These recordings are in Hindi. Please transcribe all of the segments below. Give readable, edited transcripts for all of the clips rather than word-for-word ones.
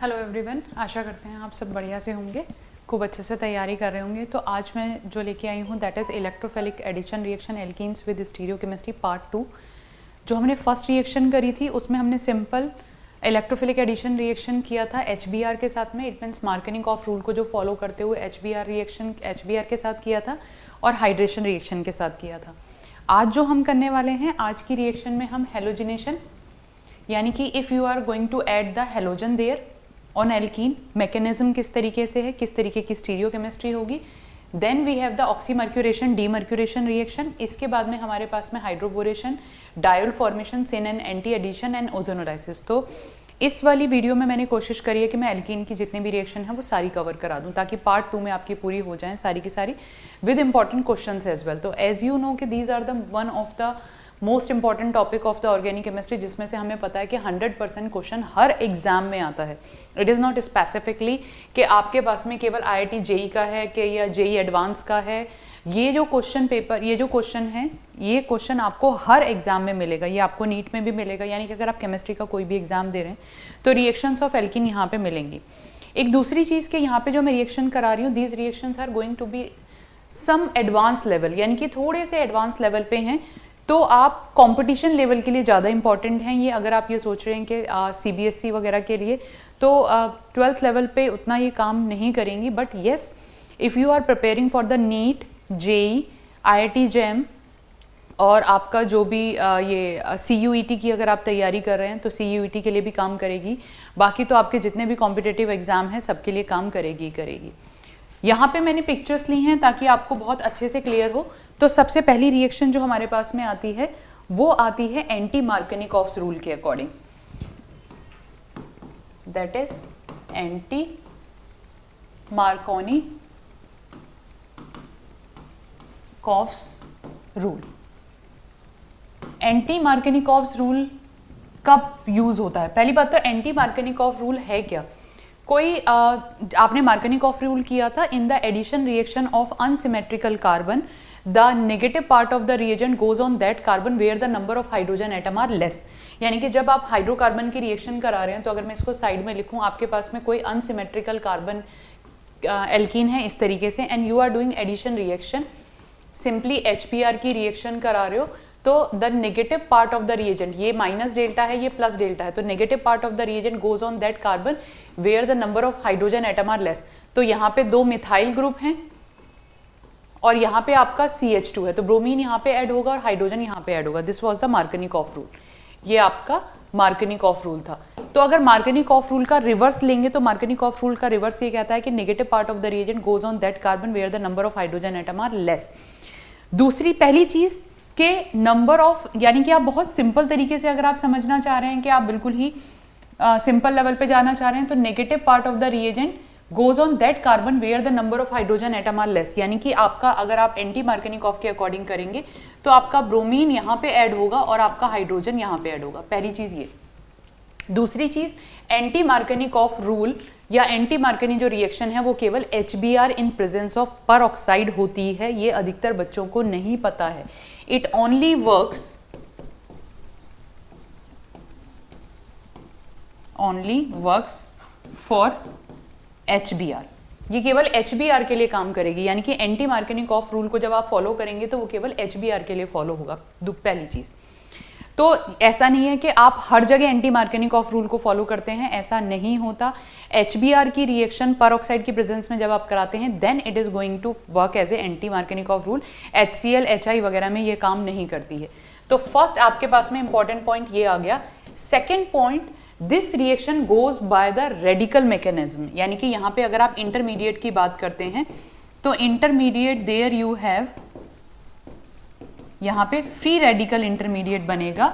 हेलो एवरीवन, आशा करते हैं आप सब बढ़िया से होंगे, खूब अच्छे से तैयारी कर रहे होंगे। तो आज मैं जो लेके आई हूँ that is electrophilic addition reaction alkenes with stereochemistry part 2। जो हमने फर्स्ट रिएक्शन करी थी उसमें हमने सिंपल इलेक्ट्रोफिलिक एडिशन रिएक्शन किया था HBr के साथ में, इट मीन्स मार्कनिकॉफ रूल को जो फॉलो करते हुए HBr रिएक्शन HBr के साथ किया था और हाइड्रेशन रिएक्शन के साथ किया था। आज जो हम करने वाले हैं, आज की रिएक्शन में हम हेलोजिनेशन यानी कि if you are going to add the halogen there on alkene, mechanism किस तरीके से है, किस तरीके की स्टीरियोकेमिस्ट्री होगी। Then we have the oxymercuration demercuration reaction. इसके बाद में हमारे पास में hydroboration, diol formation, syn and anti addition and ozonolysis. तो इस वाली वीडियो में मैंने कोशिश करी है कि मैं एल्कीन की जितनी भी रिएक्शन है वो सारी कवर करा दूं, ताकि पार्ट 2 में आपकी पूरी हो जाए सारी की सारी with important questions as well. तो एज यू नो कि these are the one of the most important topic of the organic chemistry, जिसमें से हमें पता है कि 100% क्वेश्चन हर एग्जाम में आता है। इट इज़ नॉट स्पेसिफिकली कि आपके पास में केवल IIT JEE का है कि या JEE एडवांस का है। ये जो क्वेश्चन पेपर, ये जो क्वेश्चन है, ये क्वेश्चन आपको हर एग्जाम में मिलेगा। ये आपको नीट में भी मिलेगा, यानी कि अगर आप केमिस्ट्री का कोई भी एग्जाम दे रहे हैं तो रिएक्शंस ऑफ एल्कीन यहाँ पे मिलेंगी। एक दूसरी चीज़ कि यहाँ पे जो मैं रिएक्शन करा रही हूँ, these reactions are going to be some advance level, यानी कि थोड़े से एडवांस लेवल पे हैं। तो आप कंपटीशन लेवल के लिए ज़्यादा इंपॉर्टेंट हैं ये। अगर आप ये सोच रहे हैं कि CBSE वगैरह के लिए, तो 12th लेवल पे उतना ये काम नहीं करेंगी। But yes, if you are preparing for the NEET, JEE, IIT JEM और आपका जो भी ये CUET की अगर आप तैयारी कर रहे हैं तो CUET के लिए भी काम करेगी। बाकी तो आपके जितने भी कॉम्पिटिटिव एग्जाम हैं सबके लिए काम करेगी। यहाँ पे मैंने पिक्चर्स ली हैं ताकि आपको बहुत अच्छे से क्लियर हो। तो सबसे पहली रिएक्शन जो हमारे पास में आती है वो आती है एंटी मार्कनिकॉफ्स रूल के according, that is anti Markovnikov's rule. Anti Markovnikov's rule कब यूज होता है? पहली बात तो एंटी मार्कनिकॉफ रूल है क्या? कोई आपने मार्कनिकॉफ रूल किया था in the addition reaction of unsymmetrical carbon, the negative part of the reagent goes on that carbon where the number of hydrogen atom are less. यानी कि जब आप हाइड्रोकार्बन की रिएक्शन करा रहे हैं, तो अगर मैं इसको साइड में लिखूं, आपके पास में कोई अनसिमेट्रिकल कार्बन एल्कीन है इस तरीके से, and you are doing addition reaction, simply HBr की रिएक्शन करा रहे हो, तो the negative part of the reagent, ये माइनस डेल्टा है, ये प्लस डेल्टा है, तो negative part of the reagent goes on that carbon where the number of hydrogen atom are less. तो यहाँ पे 2 मिथाइल ग्रुप हैं और यहाँ पे आपका CH2 है, तो ब्रोमीन यहाँ पे ऐड होगा और हाइड्रोजन यहाँ पे ऐड होगा। This was the Markovnikov rule. ये आपका मार्कनिकॉफ रूल था। तो अगर मार्कनिकॉफ रूल का रिवर्स लेंगे तो मार्कनिकॉफ रूल का रिवर्स ये कहता है कि negative part of the reagent goes on that carbon where the number of hydrogen atom are less. दूसरी पहली चीज के नंबर ऑफ, यानी कि आप बहुत सिंपल तरीके से अगर आप समझना चाह रहे हैं कि आप बिल्कुल ही सिंपल लेवल पे जाना चाह रहे हैं, तो negative part of the reagent goes on that carbon where the number of hydrogen atom are less. यानी कि आपका, अगर आप एंटी मार्कनिकॉफ के अकॉर्डिंग करेंगे तो आपका ब्रोमीन यहाँ पे ऐड होगा और आपका हाइड्रोजन यहाँ पे ऐड होगा। पहली चीज ये। दूसरी चीज, एंटी मार्कनिकॉफ रूल या एंटी मार्कनी जो रिएक्शन है वो केवल HBr in presence of peroxide होती है। ये अधिकतर बच्चों को नहीं पता है। It only works for HBr। ये केवल HBr के लिए काम करेगी, यानी कि एंटी मार्कनिकॉफ रूल को जब आप फॉलो करेंगे तो वो केवल HBr के लिए फॉलो होगा। पहली चीज तो ऐसा नहीं है कि आप हर जगह एंटी मार्कनिकॉफ रूल को फॉलो करते हैं, ऐसा नहीं होता। HBr की रिएक्शन परऑक्साइड की प्रेजेंस में जब आप कराते हैं then it is going to work as a anti Markovnikov rule. HCl, HI वगैरह में ये काम नहीं करती है। तो फर्स्ट आपके पास में इंपॉर्टेंट पॉइंट ये आ गया। Second point, this reaction goes by the radical mechanism, यानी कि यहाँ पे अगर आप इंटरमीडिएट की बात करते हैं तो इंटरमीडिएट देयर यू हैव, यहाँ पे फ्री रेडिकल इंटरमीडिएट बनेगा,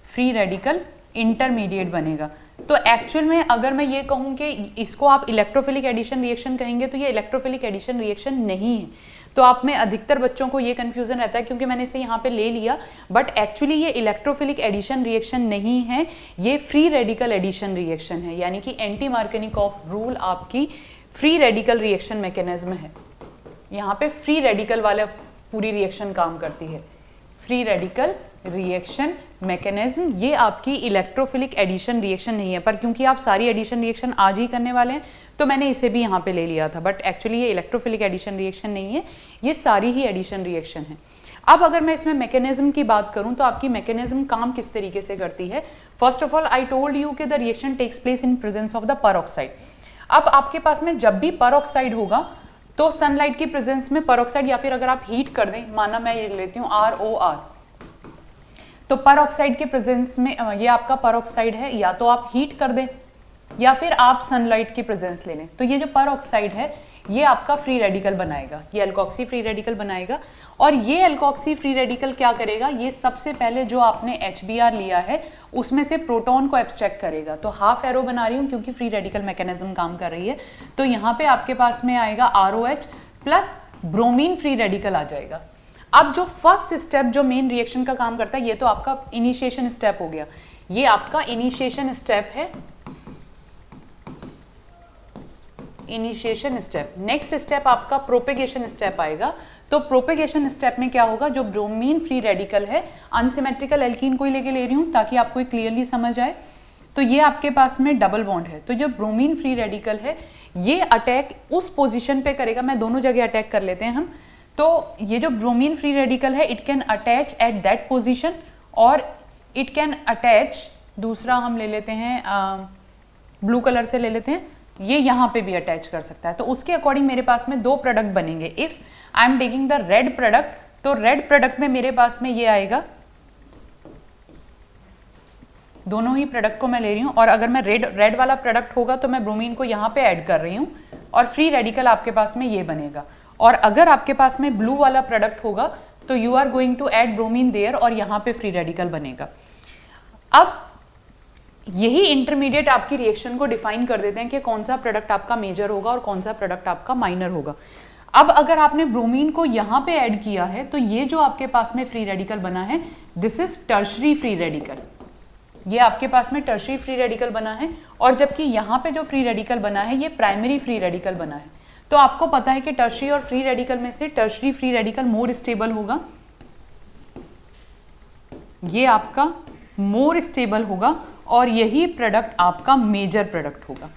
फ्री रेडिकल इंटरमीडिएट बनेगा। तो एक्चुअल में अगर मैं ये कहूँ कि इसको आप इलेक्ट्रोफिलिक एडिशन रिएक्शन कहेंगे तो ये इलेक्ट्रोफिलिक एडिशन रिएक्शन नहीं है। तो आप में अधिकतर बच्चों को ये कंफ्यूजन रहता है क्योंकि मैंने इसे यहाँ पे ले लिया, बट एक्चुअली ये इलेक्ट्रोफिलिक एडिशन रिएक्शन नहीं है, ये फ्री रेडिकल एडिशन रिएक्शन है। यानी कि एंटी मार्कनिकॉफ रूल आपकी फ्री रेडिकल रिएक्शन मैकेनिज्म है। यहाँ पे फ्री रेडिकल वाला पूरी रिएक्शन काम करती है, फ्री रेडिकल रिएक्शन मैकेनिज्म, ये आपकी इलेक्ट्रोफिलिक एडिशन रिएक्शन नहीं है, पर क्योंकि आप सारी एडिशन रिएक्शन आज ही करने वाले हैं तो मैंने इसे भी यहाँ पे ले लिया था, बट एक्चुअली ये इलेक्ट्रोफिलिक एडिशन रिएक्शन नहीं है, ये सारी ही एडिशन रिएक्शन है। अब अगर मैं इसमें मैकेनिज्म की बात करूं तो आपकी मैकेनिज्म काम किस तरीके से करती है। First of all I told you कि the reaction takes place in presence of the peroxide. अब आपके पास में जब भी परऑक्साइड होगा तो सनलाइट की प्रेजेंस में परऑक्साइड, या फिर अगर आप हीट कर दें, माना मैं ये लेती हूँ ROR, तो परऑक्साइड के प्रेजेंस में ये आपका परऑक्साइड है, या तो आप हीट कर दें या फिर आप सनलाइट की प्रेजेंस ले लें, तो ये जो परऑक्साइड है ये आपका फ्री रेडिकल बनाएगा, ये एल्कोक्सी फ्री रेडिकल बनाएगा। और ये एल्कोक्सी फ्री रेडिकल क्या करेगा, ये सबसे पहले जो आपने HBr लिया है उसमें से प्रोटॉन को एब्स्ट्रैक्ट करेगा। तो हाफ एरो बना रही हूँ क्योंकि फ्री रेडिकल मैकेनिज्म काम कर रही है। तो यहाँ पे आपके पास में आएगा ROH plus bromine free radical आ जाएगा। अब जो फर्स्ट स्टेप जो मेन रिएक्शन का काम करता है, ये तो आपका इनिशिएशन स्टेप हो गया, ये आपका इनिशिएशन स्टेप है, इनिशिएशन स्टेप। नेक्स्ट स्टेप आपका प्रोपेगेशन स्टेप आएगा। तो प्रोपेगेशन स्टेप में क्या होगा, जो ब्रोमीन फ्री रेडिकल है, अनसिमेट्रिकल एल्कीन को ही लेके ले रही हूँ ताकि आपको क्लियरली समझ आए, तो ये आपके पास में डबल बॉन्ड है, तो जो ब्रोमीन फ्री रेडिकल है ये अटैक उस पोजीशन पे करेगा, मैं दोनों जगह अटैक कर लेते हैं हम। तो ये जो ब्रोमीन फ्री रेडिकल है it can attach at that position, और इट कैन अटैच, दूसरा हम ले लेते हैं ब्लू कलर से ले लेते हैं, ये यहाँ पे भी अटैच कर सकता है। तो उसके अकॉर्डिंग मेरे पास में दो प्रोडक्ट बनेंगे। If I am taking the red product, तो रेड प्रोडक्ट में मेरे पास में ये आएगा, दोनों ही प्रोडक्ट को मैं ले रही हूँ, और अगर मैं रेड वाला प्रोडक्ट होगा तो मैं ब्रोमीन को यहाँ पे ऐड कर रही हूँ, और फ्री रेडिकल आपके पास में ये बनेगा। और अगर आपके पास में ब्लू वाला प्रोडक्ट होगा तो you are going to add bromine there, और यहाँ पे फ्री रेडिकल बनेगा। अब यही इंटरमीडिएट आपकी रिएक्शन को डिफाइन कर देते हैं कि कौन सा प्रोडक्ट आपका मेजर होगा और कौन सा प्रोडक्ट आपका माइनर होगा। अब अगर आपने ब्रोमीन को यहाँ पे ऐड किया है तो ये जो आपके पास में फ्री रेडिकल बना है, this is tertiary free radical, ये आपके पास में टर्शरी फ्री रेडिकल बना है। और जबकि यहाँ पे जो फ्री रेडिकल बना है ये प्राइमरी फ्री रेडिकल बना है। तो आपको पता है कि टर्शरी और फ्री रेडिकल में से tertiary free radical more stable होगा, ये आपका मोर स्टेबल होगा, और यही प्रोडक्ट आपका मेजर प्रोडक्ट होगा।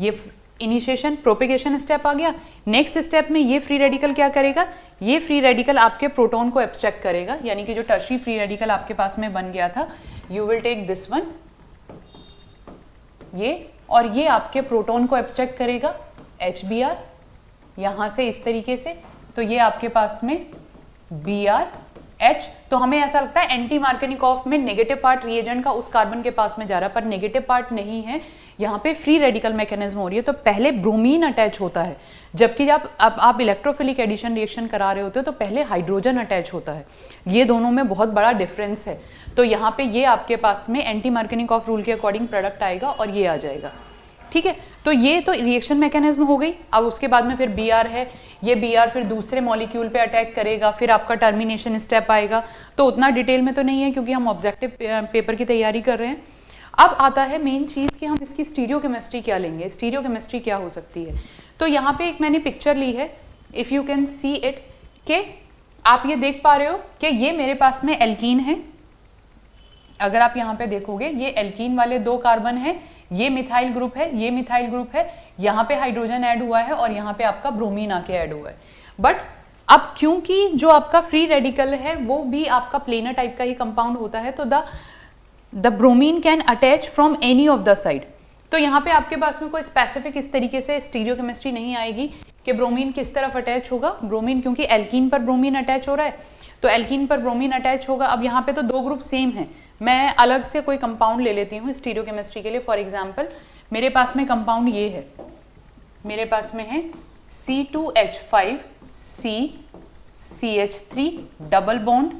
ये इनिशिएशन प्रोपेगेशन स्टेप आ गया। नेक्स्ट स्टेप में ये फ्री रेडिकल क्या करेगा, ये फ्री रेडिकल आपके प्रोटॉन को एब्स्ट्रैक्ट करेगा, यानी कि जो टर्शरी फ्री रेडिकल आपके पास में बन गया था, you will take this one, ये, और ये आपके प्रोटॉन को एब्स्ट्रैक्ट करेगा HBr यहां से इस तरीके से, तो ये आपके पास में BrH। तो हमें ऐसा लगता है एंटी मार्केनिकॉफ में नेगेटिव पार्ट रिएजेंट का उस कार्बन के पास में जा रहा है, पर नेगेटिव पार्ट नहीं है, यहाँ पे फ्री रेडिकल मैकेनिज्म हो रही है। तो पहले ब्रोमीन अटैच होता है, जबकि जब आप इलेक्ट्रोफिलिक एडिशन रिएक्शन करा रहे होते हो तो पहले हाइड्रोजन अटैच होता है। ये दोनों में बहुत बड़ा डिफरेंस है। तो यहाँ पे ये आपके पास में एंटी मार्केनिकॉफ रूल के अकॉर्डिंग प्रोडक्ट आएगा और ये आ जाएगा, ठीक है। तो ये तो रिएक्शन मैकेनिज्म हो गई। अब उसके बाद में फिर Br है, ये Br फिर दूसरे मॉलिक्यूल पे अटैक करेगा, फिर आपका टर्मिनेशन स्टेप आएगा। तो उतना डिटेल में तो नहीं है क्योंकि हम ऑब्जेक्टिव पेपर की तैयारी कर रहे हैं। अब आता है मेन चीज़ कि हम इसकी स्टीरियोकेमिस्ट्री क्या लेंगे, स्टीरियोकेमिस्ट्री क्या हो सकती है। तो यहाँ पे एक मैंने पिक्चर ली है, if you can see it, के आप ये देख पा रहे हो कि ये मेरे पास में एल्कीन है। अगर आप यहाँ पे देखोगे ये एल्कीन वाले दो कार्बन है, ये मिथाइल ग्रुप है, ये मिथाइल ग्रुप है, यहाँ पे हाइड्रोजन ऐड हुआ है और यहाँ पे आपका ब्रोमीन आके ऐड हुआ है। बट अब क्योंकि जो आपका फ्री रेडिकल है वो भी आपका प्लेनर टाइप का ही कंपाउंड होता है, तो the bromine can attach from any of the side. तो यहाँ पे आपके पास में कोई स्पेसिफिक इस तरीके से स्टीरियोकेमिस्ट्री नहीं आएगी कि ब्रोमीन किस तरफ अटैच होगा। ब्रोमीन क्योंकि एल्कीन पर ब्रोमीन अटैच हो रहा है तो एल्कीन पर ब्रोमीन अटैच होगा। अब यहाँ पे तो दो ग्रुप सेम है, मैं अलग से कोई कंपाउंड ले लेती हूँ स्टीरियोकेमिस्ट्री के लिए। फॉर एग्जांपल मेरे पास में कंपाउंड ये है, मेरे पास में है C2H5CCH3 डबल बॉन्ड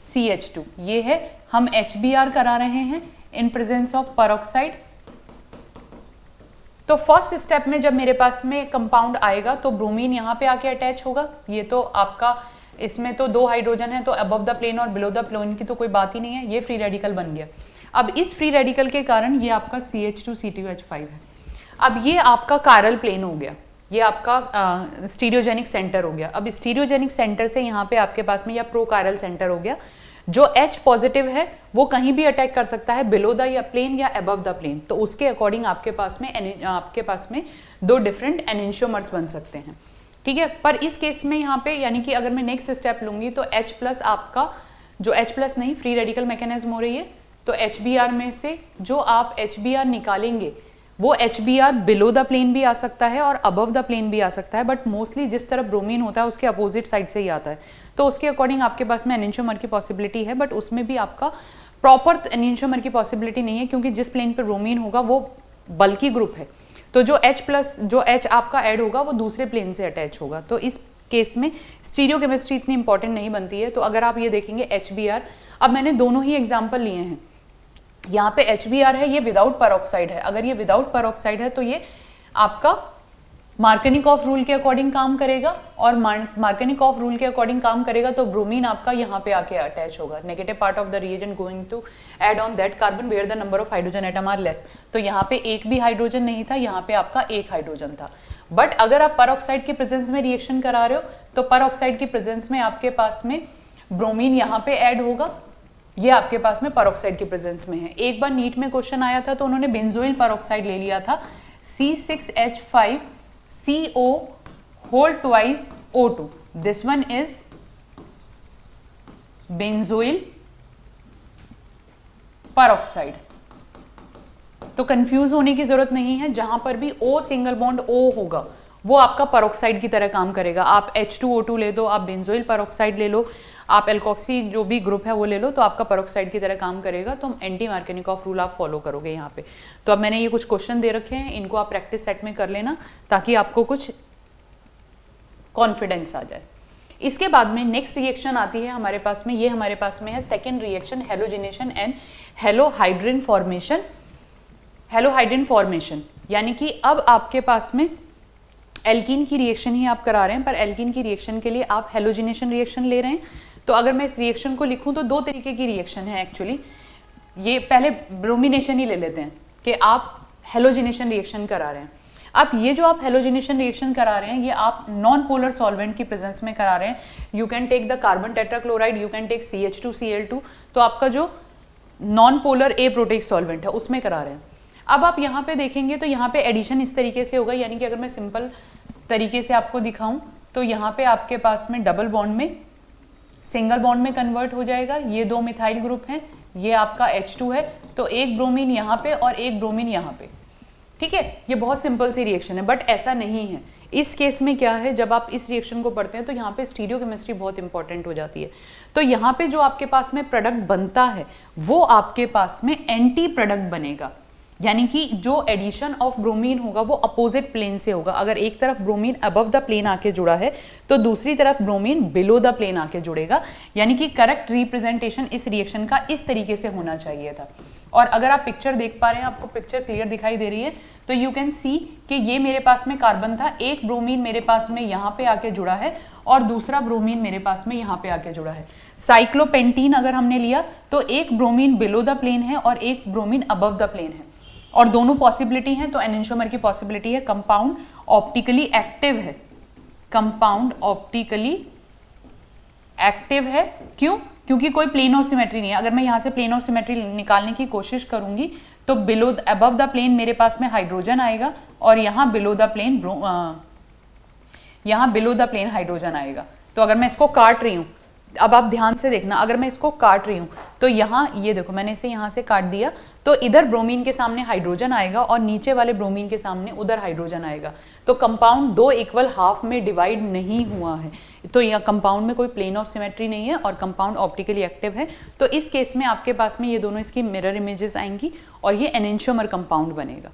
CH2, ये है, हम HBr करा रहे हैं इन प्रेजेंस ऑफ परऑक्साइड। तो फर्स्ट स्टेप में जब मेरे पास में कंपाउंड आएगा तो ब्रोमीन यहाँ पे आके अटैच होगा। ये तो आपका इसमें तो दो हाइड्रोजन है तो अबव द प्लेन और बिलो द प्लेन की तो कोई बात ही नहीं है, ये फ्री रेडिकल बन गया। अब इस फ्री रेडिकल के कारण ये आपका CH2C2H5 है। अब ये आपका कायरल प्लेन हो गया, ये आपका स्टीरियोजेनिक सेंटर हो गया। अब स्टीरियोजेनिक सेंटर से यहाँ पे आपके पास में या प्रो कायरल सेंटर हो गया। जो H पॉजिटिव है वो कहीं भी अटैक कर सकता है, बिलो द या प्लेन या अबव द प्लेन, तो उसके अकॉर्डिंग आपके पास में दो डिफरेंट एनेंशियोमर्स बन सकते हैं, ठीक है। पर इस केस में यहाँ पे यानी कि अगर मैं नेक्स्ट स्टेप लूंगी तो H प्लस आपका जो H प्लस नहीं फ्री रेडिकल मैकेनिज्म हो रही है, तो HBr में से जो आप HBr निकालेंगे वो HBr बिलो द प्लेन भी आ सकता है और अबव द प्लेन भी आ सकता है, बट मोस्टली जिस तरफ ब्रोमीन होता है उसके अपोजिट साइड से ही आता है, तो उसके अकॉर्डिंग आपके पास में एनेंशियोमर की पॉसिबिलिटी है, बट उसमें भी आपका प्रॉपर एनेंशियोमर की पॉसिबिलिटी नहीं है, क्योंकि जिस प्लेन पर ब्रोमीन होगा वो बल्की ग्रुप है, तो जो H प्लस जो H आपका ऐड होगा वो दूसरे प्लेन से अटैच होगा, तो इस केस में स्टीरियोकेमिस्ट्री इतनी इंपॉर्टेंट नहीं बनती है। तो अगर आप ये देखेंगे HBr, अब मैंने दोनों ही एग्जाम्पल लिए हैं, यहाँ पे HBr है, ये विदाउट परऑक्साइड है, अगर ये विदाउट परऑक्साइड है तो ये आपका मार्कनिकॉफ रूल के अकॉर्डिंग काम करेगा, और मार्कनिकॉफ रूल के अकॉर्डिंग काम करेगा तो ब्रोमीन आपका यहाँ पे आके अटैच होगा, negative part of the reagent going to add on that carbon where the number of hydrogen atom are less, तो यहाँ पे एक भी हाइड्रोजन नहीं था, यहाँ पे आपका एक हाइड्रोजन था। बट अगर आप परऑक्साइड के प्रेजेंस में रिएक्शन करा रहे हो तो परऑक्साइड की प्रेजेंस में आपके पास में ब्रोमीन यहाँ पे ऐड होगा, ये आपके पास में परऑक्साइड के प्रेजेंस में है। एक बार नीट में क्वेश्चन आया था तो उन्होंने बेंजोइल परऑक्साइड ले लिया था, C6H5CO whole twice O2, this one is benzoyl peroxide। तो कंफ्यूज होने की जरूरत नहीं है, जहां पर भी O सिंगल बॉन्ड O होगा वो आपका परऑक्साइड की तरह काम करेगा। आप H2O2 ले दो, आप बेंजोइल परऑक्साइड ले लो, आप एल्कोक्सी जो भी ग्रुप है वो ले लो, तो आपका परऑक्साइड की तरह काम करेगा, तो एंटी मार्कनिकॉफ रूल आप फॉलो करोगे यहाँ पे। तो अब मैंने ये कुछ क्वेश्चन दे रखे हैं, इनको आप प्रैक्टिस सेट में कर लेना ताकि आपको कुछ कॉन्फिडेंस आ जाए। इसके बाद में नेक्स्ट रिएक्शन आती है हमारे पास में, ये हमारे पास में है second reaction, halogenation and halohydrin formation. Halohydrin formation यानी कि अब आपके पास में एल्कीन की रिएक्शन ही आप करा रहे हैं, पर एल्कीन की रिएक्शन के लिए आप हेलोजिनेशन रिएक्शन ले रहे हैं। तो अगर मैं इस रिएक्शन को लिखूं तो दो तरीके की रिएक्शन है एक्चुअली, ये पहले ब्रोमिनेशन ही ले लेते हैं कि आप हेलोजिनेशन रिएक्शन करा रहे हैं। अब ये जो आप हेलोजिनेशन रिएक्शन करा रहे हैं ये आप नॉन पोलर सॉल्वेंट की प्रेजेंस में करा रहे हैं। You can take the carbon tetrachloride, you can take CH2Cl2, तो आपका जो non polar aprotic solvent है उसमें करा रहे हैं। अब आप यहाँ पे देखेंगे तो यहाँ पे एडिशन इस तरीके से होगा, यानी कि अगर मैं सिंपल तरीके से आपको दिखाऊं तो यहाँ पे आपके पास में डबल बॉन्ड में सिंगल बॉन्ड में कन्वर्ट हो जाएगा। ये दो मिथाइल ग्रुप हैं, ये आपका H2 है, तो एक ब्रोमीन यहाँ पे और एक ब्रोमीन यहाँ पे, ठीक है। ये बहुत सिंपल सी रिएक्शन है, बट ऐसा नहीं है। इस केस में क्या है, जब आप इस रिएक्शन को पढ़ते हैं तो यहाँ पे स्टीरियोकेमिस्ट्री बहुत इंपॉर्टेंट हो जाती है। तो यहाँ पे जो आपके पास में प्रोडक्ट बनता है वो आपके पास में एंटी प्रोडक्ट बनेगा, यानी कि जो एडिशन ऑफ ब्रोमीन होगा वो अपोजिट प्लेन से होगा। अगर एक तरफ ब्रोमीन अबव द प्लेन आके जुड़ा है तो दूसरी तरफ ब्रोमीन बिलो द प्लेन आके जुड़ेगा, यानी कि करेक्ट रिप्रेजेंटेशन इस रिएक्शन का इस तरीके से होना चाहिए था। और अगर आप पिक्चर देख पा रहे हैं, आपको पिक्चर क्लियर दिखाई दे रही है, तो यू कैन सी कि ये मेरे पास में कार्बन था, एक ब्रोमीन मेरे पास में यहाँ पे आके जुड़ा है और दूसरा ब्रोमीन मेरे पास में यहाँ पे आके जुड़ा है। साइक्लोपेंटीन अगर हमने लिया तो एक ब्रोमीन बिलो द प्लेन है और एक ब्रोमीन अबव द प्लेन है, और दोनों पॉसिबिलिटी है, तो एनेंशियोमर की पॉसिबिलिटी है। कंपाउंड ऑप्टिकली एक्टिव है, कंपाउंड ऑप्टिकली एक्टिव है, क्यों? क्योंकि कोई प्लेन ऑफ सिमेट्री नहीं है। अगर मैं यहाँ से प्लेन ऑफ सिमेट्री निकालने की कोशिश करूंगी तो बिलो अबव द प्लेन मेरे पास में हाइड्रोजन आएगा और यहाँ बिलो द प्लेन हाइड्रोजन आएगा। तो अगर मैं इसको काट रही हूँ, अब आप ध्यान से देखना, अगर मैं इसको काट रही हूँ तो यहाँ ये देखो मैंने इसे यहाँ से काट दिया, तो इधर ब्रोमीन के सामने हाइड्रोजन आएगा और नीचे वाले ब्रोमीन के सामने उधर हाइड्रोजन आएगा। तो कंपाउंड दो इक्वल हाफ में डिवाइड नहीं हुआ है, तो यह कंपाउंड में कोई प्लेन ऑफ सिमेट्री नहीं है और कंपाउंड ऑप्टिकली एक्टिव है। तो इस केस में आपके पास में ये दोनों इसकी मिरर इमेजेस आएंगी और ये एनेंशियोमर कंपाउंड बनेगा,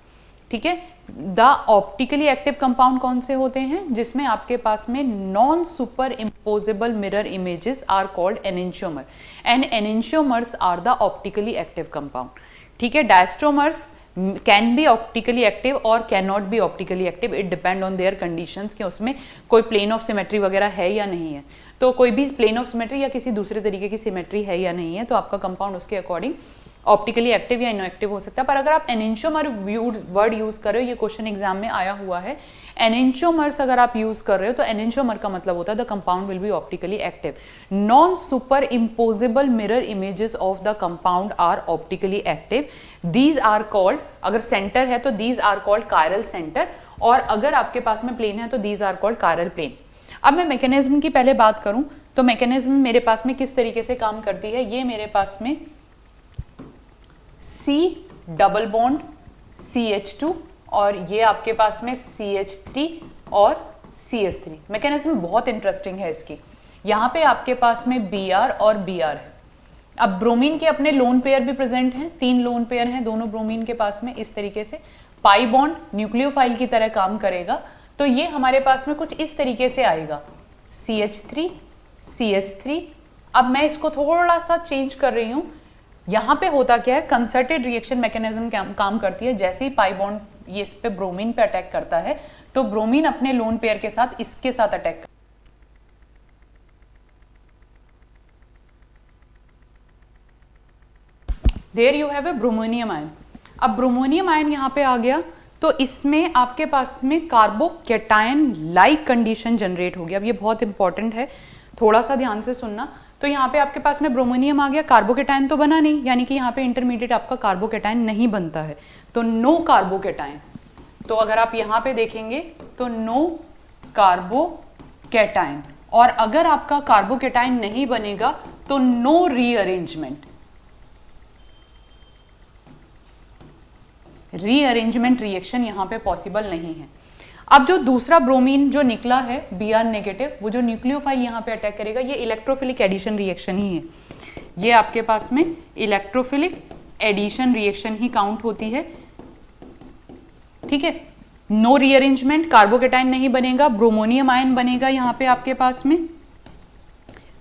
ठीक है। द ऑप्टिकली एक्टिव कंपाउंड कौन से होते हैं? जिसमें आपके पास में non superimposable mirror images are called enantiomer, and enantiomers are the optically active compound, ठीक है। Diastereomers can be optically active और can not be optically active, it depend on their conditions कि उसमें कोई प्लेन ऑफ सिमेट्री वगैरह है या नहीं है। तो कोई भी प्लेन ऑफ सिमेट्री या किसी दूसरे तरीके की सिमेट्री है या नहीं है, तो आपका कंपाउंड उसके अकॉर्डिंग ऑप्टिकली एक्टिव या इनएक्टिव हो सकता है। पर अगर आप एनेंशियोमर वर्ड यूज करो, ये क्वेश्चन एग्जाम में आया हुआ है, एनेंटियोमर्स अगर आप यूज कर रहे हो तो एनेंटियोमर का मतलब होता है the compound will be optically active. Non superimposable mirror images of the compound are optically active. These are called, अगर सेंटर है तो these are called chiral centre, और अगर आपके पास में प्लेन है तो these are called chiral plane. अब मैं मैकेनिज्म की पहले बात करूं तो मैकेनिज्म मेरे पास में किस तरीके से काम करती है। ये मेरे पास में C डबल बॉन्ड CH2 और ये आपके पास में CH3 और CS3। मैकेनिज्म बहुत इंटरेस्टिंग है इसकी। यहाँ पे आपके पास में Br और Br है। अब ब्रोमीन के अपने लोन पेयर भी प्रेजेंट हैं, 3 लोन पेयर हैं दोनों ब्रोमीन के पास में। इस तरीके से पाई बॉन्ड न्यूक्लियोफाइल की तरह काम करेगा। तो ये हमारे पास में कुछ इस तरीके से आएगा CH3 CS3। अब मैं इसको थोड़ा सा चेंज कर रही हूँ। यहाँ पे होता क्या है, कंसर्टेड रिएक्शन मैकेनिज्म काम करती है। जैसे ही पाई बॉन्ड ये इस पे ब्रोमीन पे अटैक करता है तो ब्रोमीन अपने लोन पेयर के साथ इसके साथ अटैक करता है। There you have a bromonium ion. अब ब्रोमोनियम आयन यहाँ पे आ गया तो इसमें आपके पास में कार्बोकैटायन लाइक कंडीशन जनरेट हो गया। अब ये बहुत इंपॉर्टेंट है, थोड़ा सा ध्यान से सुनना। तो यहाँ पे आपके पास में ब्रोमोनियम आ गया, कार्बोकैटायन तो बना नहीं, यानी कि यहाँ पे इंटरमीडिएट आपका कार्बोकैटायन नहीं बनता है, तो नो कार्बोकैटायन। तो अगर आप यहाँ पे देखेंगे तो नो कार्बोकैटायन, और अगर आपका कार्बोकैटायन नहीं बनेगा तो नो रीअरेंजमेंट। रीअरेंजमेंट रिएक्शन यहाँ पे पॉसिबल नहीं है। अब जो दूसरा ब्रोमीन जो निकला है Br नेगेटिव, वो जो न्यूक्लियोफाइल यहाँ पे अटैक करेगा, ये इलेक्ट्रोफिलिक एडिशन रिएक्शन ही है। ये आपके पास में इलेक्ट्रोफिलिक एडिशन रिएक्शन ही काउंट होती है, ठीक है। नो रीअरेंजमेंट, कार्बोकैटायन नहीं बनेगा, ब्रोमोनियम आयन बनेगा यहाँ पे आपके पास में।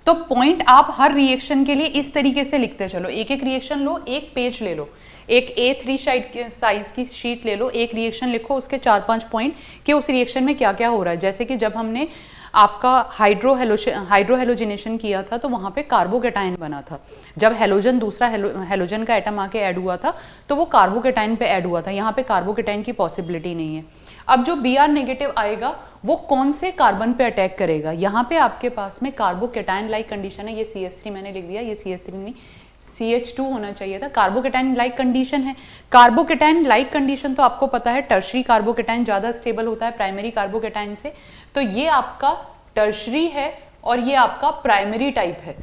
तो पॉइंट आप हर रिएक्शन के लिए इस तरीके से लिखते चलो। एक एक रिएक्शन लो, एक पेज ले लो, एक A3 साइज की शीट ले लो, एक रिएक्शन लिखो, उसके 4-5 पॉइंट कि उस रिएक्शन में क्या क्या हो रहा है। जैसे कि जब हमने आपका हाइड्रोहेलोजिनेशन किया था तो वहां पे कार्बोकैटायन बना था। जब हेलोजन दूसरा हेलोजन का एटम आके ऐड हुआ था तो वो कार्बोकैटायन पे ऐड हुआ था। यहाँ पे कार्बोकैटायन की पॉसिबिलिटी नहीं है। अब जो Br नेगेटिव आएगा वो कौन से कार्बन पे अटैक करेगा, यहाँ पे आपके पास में कार्बोकैटायन लाइक कंडीशन है। ये CH3 मैंने लिख दिया, ये CH3 नहीं CH2 होना चाहिए था। कार्बोकैटायन लाइक कंडीशन है। कार्बोकैटायन लाइक कंडीशन तो आपको पता है टर्शरी कार्बोकैटायन ज्यादा स्टेबल होता है प्राइमरी कार्बोकैटायन से। तो ये आपका टर्शरी है और ये आपका प्राइमरी टाइप है,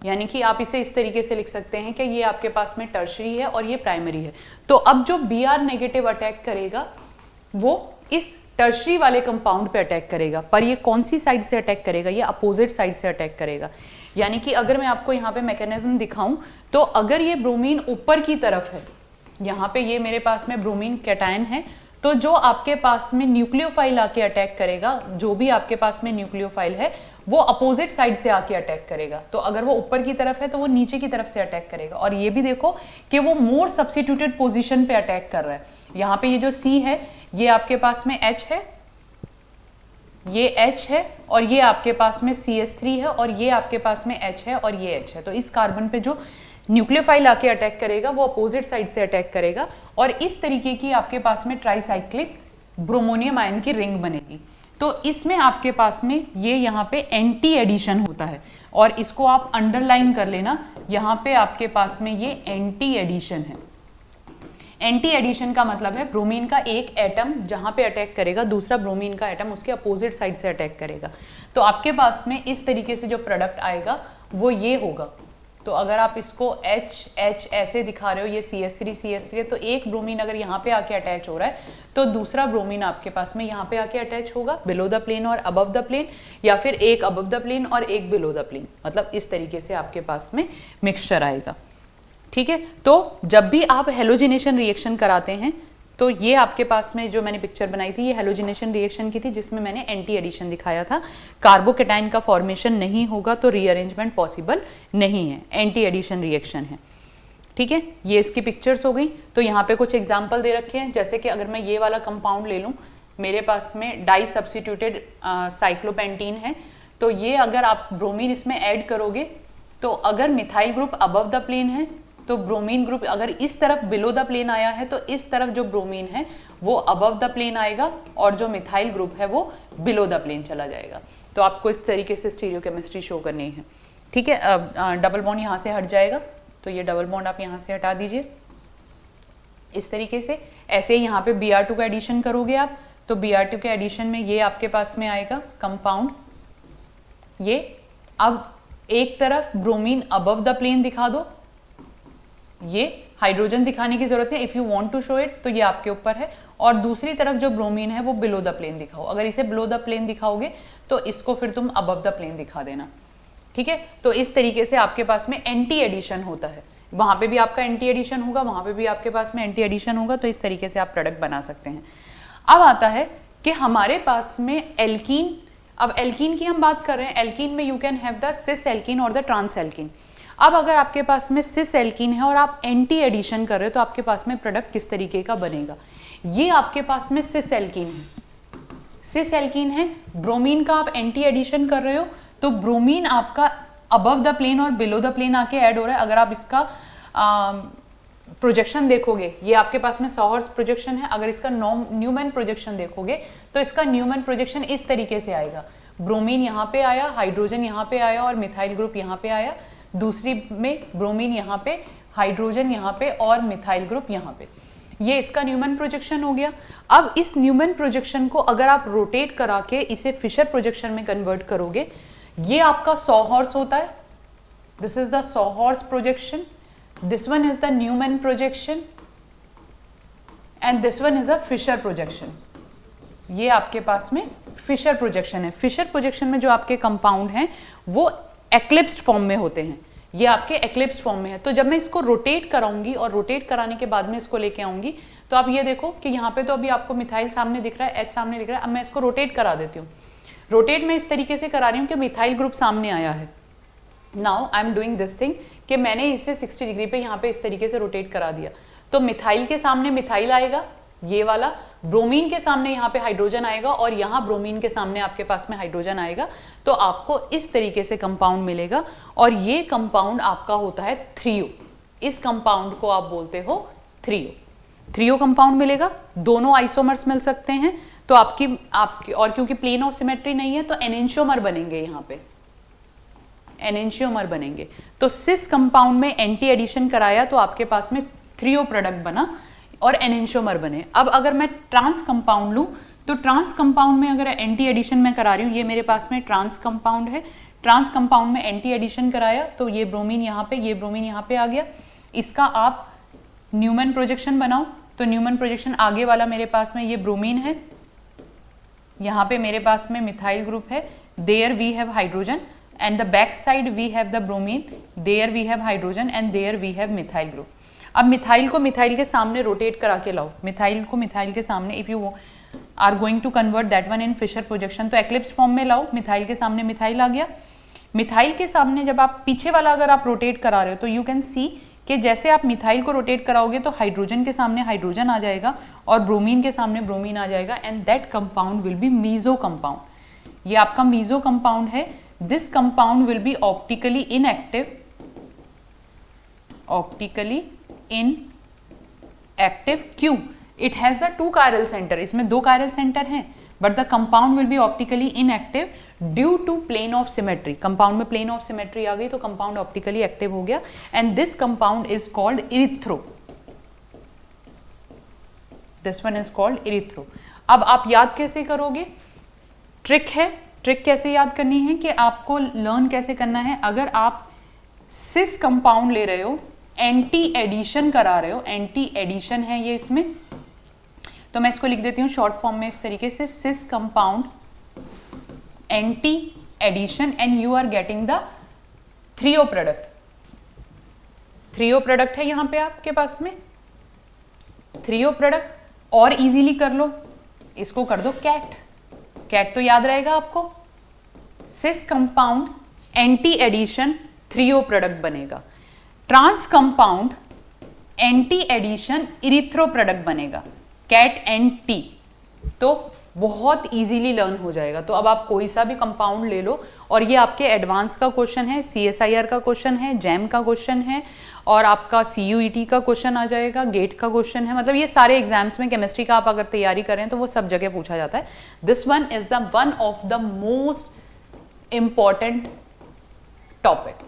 यानी कि आप इसे इस तरीके से लिख सकते हैं कि ये आपके पास में टर्शरी है और ये प्राइमरी है। तो अब जो Br नेगेटिव अटैक करेगा वो इस टर्शरी वाले कंपाउंड पे अटैक करेगा, पर ये कौन सी साइड से अटैक करेगा, ये अपोजिट साइड से अटैक करेगा। यानी कि अगर मैं आपको यहाँ पे मैकेनिज्म दिखाऊं तो अगर ये ब्रोमीन ऊपर की तरफ है, यहाँ पे ये मेरे पास में ब्रोमीन कैटायन है, तो जो आपके पास में न्यूक्लियोफाइल आके अटैक करेगा, जो भी आपके पास में न्यूक्लियोफाइल है वो अपोजिट साइड से आके अटैक करेगा। तो अगर वो ऊपर की तरफ है तो वो नीचे की तरफ से अटैक करेगा। और ये भी देखो कि वो मोर सब्स्टिट्यूटेड पोजीशन पे अटैक कर रहा है। यहाँ पे ये जो C है ये आपके पास में H है, ये H है, और ये आपके पास में CH3 है, और ये आपके पास में H है और ये H है। तो इस कार्बन पे जो न्यूक्लियोफाइल आके अटैक करेगा वो अपोजिट साइड से अटैक करेगा, और इस तरीके की आपके पास में ट्राइसाइक्लिक ब्रोमोनियम आयन की रिंग बनेगी। तो इसमें आपके पास में ये यहाँ पे एंटी एडिशन होता है, और इसको आप अंडरलाइन कर लेना, यहाँ पे आपके पास में ये एंटी एडिशन है। एंटी एडिशन का मतलब है ब्रोमीन का एक एटम जहां पे अटैक करेगा दूसरा ब्रोमीन का एटम उसके अपोजिट साइड से अटैक करेगा। तो आपके पास में इस तरीके से जो प्रोडक्ट आएगा वो ये होगा। तो अगर आप इसको H ऐसे दिखा रहे हो, ये CH3 तो एक ब्रोमीन अगर यहाँ पे आके अटैच हो रहा है तो दूसरा ब्रोमीन आपके पास में यहाँ पे आके अटैच होगा बिलो द प्लेन और अबव द प्लेन, या फिर एक अबव द प्लेन और एक बिलो द प्लेन। मतलब इस तरीके से आपके पास में मिक्सचर आएगा, ठीक है। तो जब भी आप हेलोजिनेशन रिएक्शन कराते हैं तो ये आपके पास में जो मैंने पिक्चर बनाई थी ये हेलोजिनेशन रिएक्शन की थी, जिसमें मैंने एंटी एडिशन दिखाया था। कार्बोकैटायन का फॉर्मेशन नहीं होगा तो रीअरेंजमेंट पॉसिबल नहीं है, एंटी एडिशन रिएक्शन है, ठीक है। ये इसकी पिक्चर्स हो गई। तो यहाँ पे कुछ एग्जाम्पल दे रखे हैं, जैसे कि अगर मैं ये वाला कंपाउंड ले लूँ, मेरे पास में डाई सब्स्टिट्यूटेड साइक्लोपेंटीन है, तो ये अगर आप ब्रोमीन इसमें ऐड करोगे तो अगर methyl group above the plane है तो ब्रोमीन ग्रुप अगर इस तरफ बिलो द प्लेन आया है तो इस तरफ जो ब्रोमीन है वो अबव द प्लेन आएगा और जो मिथाइल ग्रुप है वो बिलो द प्लेन चला जाएगा। तो आपको इस तरीके से स्टीरियोकेमिस्ट्री शो करनी है, ठीक है। डबल बॉन्ड यहाँ से हट जाएगा, तो ये डबल बॉन्ड आप यहाँ से हटा दीजिए इस तरीके से। ऐसे ही यहाँ पे Br2 का एडिशन करोगे आप, तो Br2 के एडिशन में ये आपके पास में आएगा कंपाउंड, ये। अब एक तरफ ब्रोमीन अबव द प्लेन दिखा दो, ये हाइड्रोजन दिखाने की जरूरत है, if you want to show it, तो ये आपके ऊपर है। और दूसरी तरफ जो ब्रोमीन है वो बिलो द प्लेन दिखाओ। अगर इसे बिलो द प्लेन दिखाओगे तो इसको फिर तुम अबव द प्लेन दिखा देना, ठीक है। तो इस तरीके से आपके पास में एंटी एडिशन होता है, वहां पे भी आपका एंटी एडिशन होगा, वहां पे भी आपके पास में एंटी एडिशन होगा। तो इस तरीके से आप प्रोडक्ट बना सकते हैं। अब आता है कि हमारे पास में एल्कीन, अब एल्कीन की हम बात कर रहे हैं। एल्कीन में you can have the cis alkene और द ट्रांस एल्कीन। अब अगर आपके पास में सिस एल्कीन है और आप एंटी एडिशन कर रहे हो तो आपके पास में प्रोडक्ट किस तरीके का बनेगा। ये आपके पास में सिस एल्कीन है, सिस एल्कीन है, ब्रोमीन का आप एंटी एडिशन कर रहे हो तो ब्रोमीन आपका अबव द प्लेन और बिलो द प्लेन आके ऐड हो रहा है। अगर आप इसका प्रोजेक्शन देखोगे, ये आपके पास में सॉहर्स प्रोजेक्शन है, अगर इसका न्यूमैन प्रोजेक्शन देखोगे तो इसका न्यूमैन प्रोजेक्शन इस तरीके से आएगा। ब्रोमीन यहाँ पे आया, हाइड्रोजन यहाँ पे आया और मिथाइल ग्रुप यहाँ पे आया। दूसरी में ब्रोमीन यहाँ पे, हाइड्रोजन यहाँ पे और मिथाइल ग्रुप यहाँ पे। ये इसका न्यूमैन प्रोजेक्शन हो गया। अब इस न्यूमैन प्रोजेक्शन को अगर आप रोटेट करा के इसे फिशर प्रोजेक्शन में कन्वर्ट करोगे, ये आपका सॉहर्स होता है, this is the सॉहर्स projection, this one is the Newman projection and this one is a Fisher projection। ये आपके पास में फिशर प्रोजेक्शन है। फिशर प्रोजेक्शन में जो आपके कंपाउंड हैं वो एक्लिप्स्ड फॉर्म में होते हैं, ये आपके एक्लिप्स्ड फॉर्म में है। तो जब मैं इसको रोटेट कराऊंगी और रोटेट कराने के बाद में इसको लेके आऊंगी तो आप ये देखो कि यहाँ पे तो अभी आपको मिथाइल सामने दिख रहा है, एच सामने दिख रहा है। अब मैं इसको रोटेट करा देती हूँ। रोटेट में इस तरीके से करा रही हूँ कि मिथाइल ग्रुप सामने आया है। Now I am doing this thing कि मैंने इसे 60 डिग्री पे यहाँ पे इस तरीके से रोटेट करा दिया, तो मिथाइल के सामने मिथाइल आएगा ये वाला, ब्रोमीन के सामने यहाँ पे हाइड्रोजन आएगा और यहाँ ब्रोमीन के सामने आपके पास में हाइड्रोजन आएगा। तो आपको इस तरीके से कंपाउंड मिलेगा और ये कंपाउंड आपका होता है थ्रियो। इस कंपाउंड को आप बोलते हो थ्रियो। थ्रियो कंपाउंड मिलेगा, दोनों आइसोमर्स मिल सकते हैं। तो आपकी और क्योंकि प्लेन ऑफ सिमेट्री नहीं है तो एनेंशियोमर बनेंगे, यहाँ पे एनेंशियोमर बनेंगे। तो सिस कंपाउंड में एंटी एडिशन कराया तो आपके पास में थ्रियो प्रोडक्ट बना और एनेंशियोमर बने। अब अगर मैं ट्रांस कंपाउंड लूं तो ट्रांस कंपाउंड में अगर एंटी एडिशन मैं करा रही हूँ, ये मेरे पास में ट्रांस कंपाउंड है, ट्रांस कंपाउंड में एंटी एडिशन कराया तो ये ब्रोमीन यहाँ पे, ये ब्रोमीन यहाँ पे आ गया। इसका आप न्यूमैन प्रोजेक्शन बनाओ तो न्यूमैन प्रोजेक्शन आगे वाला मेरे पास में ये ब्रोमीन है, यहाँ पे मेरे पास में मिथाइल ग्रुप है, there we have hydrogen and the back side we have the bromine, there we have hydrogen and there we have methyl group। अब मिथाइल को मिथाइल के सामने रोटेट करा के लाओ, मिथाइल को मिथाइल के सामने, if you are going to convert that one in Fischer projection तो एक्लिप्स फॉर्म में लाओ। मिथाइल के सामने मिथाइल आ गया। मिथाइल के सामने जब आप पीछे वाला अगर आप रोटेट करा रहे हो तो यू कैन सी कि जैसे आप मिथाइल को रोटेट कराओगे तो हाइड्रोजन के सामने हाइड्रोजन आ जाएगा और ब्रोमीन के सामने ब्रोमीन आ जाएगा and that compound will be meso compound. ये आपका मीजो कंपाउंड है। This compound will be optically inactive, क्यों? It has the 2 chiral center, इसमें 2 chiral center हैं, but the compound will be optically inactive due to plane of symmetry। compound में plane of symmetry आ गई तो compound optically active हो गया and this compound is called erythro। This one is called erythro। अब आप याद कैसे करोगे? ट्रिक है, ट्रिक कैसे याद करनी है कि आपको लर्न कैसे करना है। अगर आप सिस कंपाउंड ले रहे हो, एंटी एडिशन करा रहे हो, एंटी एडिशन है ये इसमें, तो मैं इसको लिख देती हूँ शॉर्ट फॉर्म में इस तरीके से, cis compound anti addition and you are getting the threo product. Threo product है यहाँ पे आपके पास में, थ्रियो प्रोडक्ट। और इजीली कर लो, इसको कर दो कैट, कैट तो याद रहेगा आपको। Cis compound anti addition threo product बनेगा, trans compound anti addition erythro product बनेगा, कैट एंड टी। तो बहुत इजीली लर्न हो जाएगा। तो अब आप कोई सा भी कंपाउंड ले लो, और ये आपके एडवांस का क्वेश्चन है, CSIR का क्वेश्चन है, जैम का क्वेश्चन है, और आपका CUET का क्वेश्चन आ जाएगा, गेट का क्वेश्चन है। मतलब ये सारे एग्जाम्स में केमिस्ट्री का आप अगर तैयारी करें तो वो सब जगह पूछा जाता है। This one is the one of the most important topic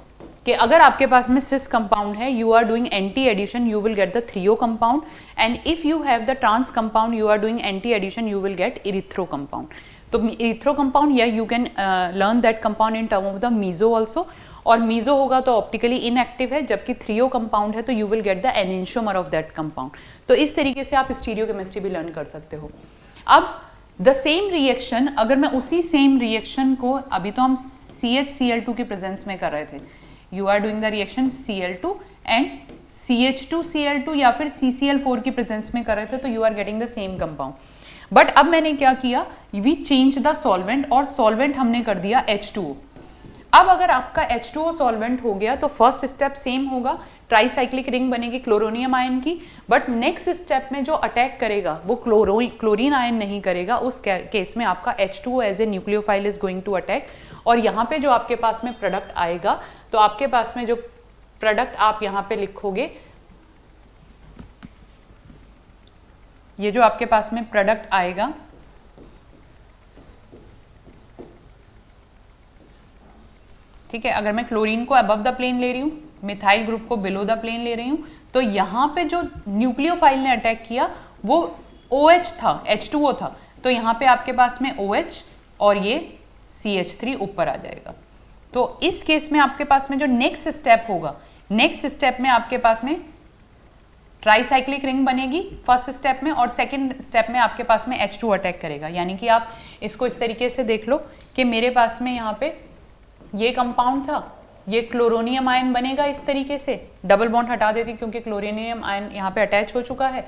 कि अगर आपके पास में सिस कंपाउंड है, you are doing anti addition, you will get the threo compound, and if you have the trans compound, you are doing anti addition, you will get erythro compound. तो इरिथ्रो कंपाउंड, या you can learn that compound in term of the meso also, और मीजो होगा तो ऑप्टिकली इनएक्टिव है, जबकि थ्रियो कंपाउंड है तो you will get the enantiomer of that compound. तो इस तरीके से आप स्टीरियोकेमिस्ट्री भी लर्न कर सकते हो। अब द सेम रिएक्शन, अगर मैं उसी सेम रिएक्शन को, अभी तो हम CHCl2 की प्रेजेंस में कर रहे थे, you are doing the reaction Cl2 and CH2Cl2 या फिर CCl4 की प्रेजेंस में कर रहे थे, तो you are getting the same compound. But अब मैंने क्या किया, वी चेंज द सॉल्वेंट, और सॉल्वेंट हमने कर दिया H2O। अब अगर आपका H2O सॉल्वेंट हो गया तो फर्स्ट स्टेप सेम होगा, ट्राईसाइक्लिक रिंग बनेगी क्लोरोनियम आयन की, बट नेक्स्ट स्टेप में जो अटैक करेगा वो क्लोरीन आयन नहीं करेगा। उस केस में आपका H2O as a nucleophile is going to attack, और यहाँ पे जो आपके पास में प्रोडक्ट आएगा, तो आपके पास में जो प्रोडक्ट आप यहाँ पे लिखोगे, ये जो आपके पास में प्रोडक्ट आएगा, ठीक है, अगर मैं क्लोरीन को अबव द प्लेन ले रही हूँ, मिथाइल ग्रुप को बिलो द प्लेन ले रही हूँ, तो यहाँ पे जो न्यूक्लियोफाइल ने अटैक किया वो OH था, H2O था, तो यहाँ पे आपके पास में OH और ये CH3 ऊपर आ जाएगा। तो इस केस में आपके पास में जो नेक्स्ट स्टेप होगा, नेक्स्ट स्टेप में आपके पास में ट्राईसाइक्लिक रिंग बनेगी फर्स्ट स्टेप में, और सेकंड स्टेप में आपके पास में H2 अटैक करेगा। यानी कि आप इसको इस तरीके से देख लो कि मेरे पास में यहाँ पे ये कंपाउंड था, ये क्लोरोनियम आयन बनेगा इस तरीके से, डबल बॉन्ड हटा देती क्योंकि क्लोरोनियम आयन यहाँ पे अटैच हो चुका है,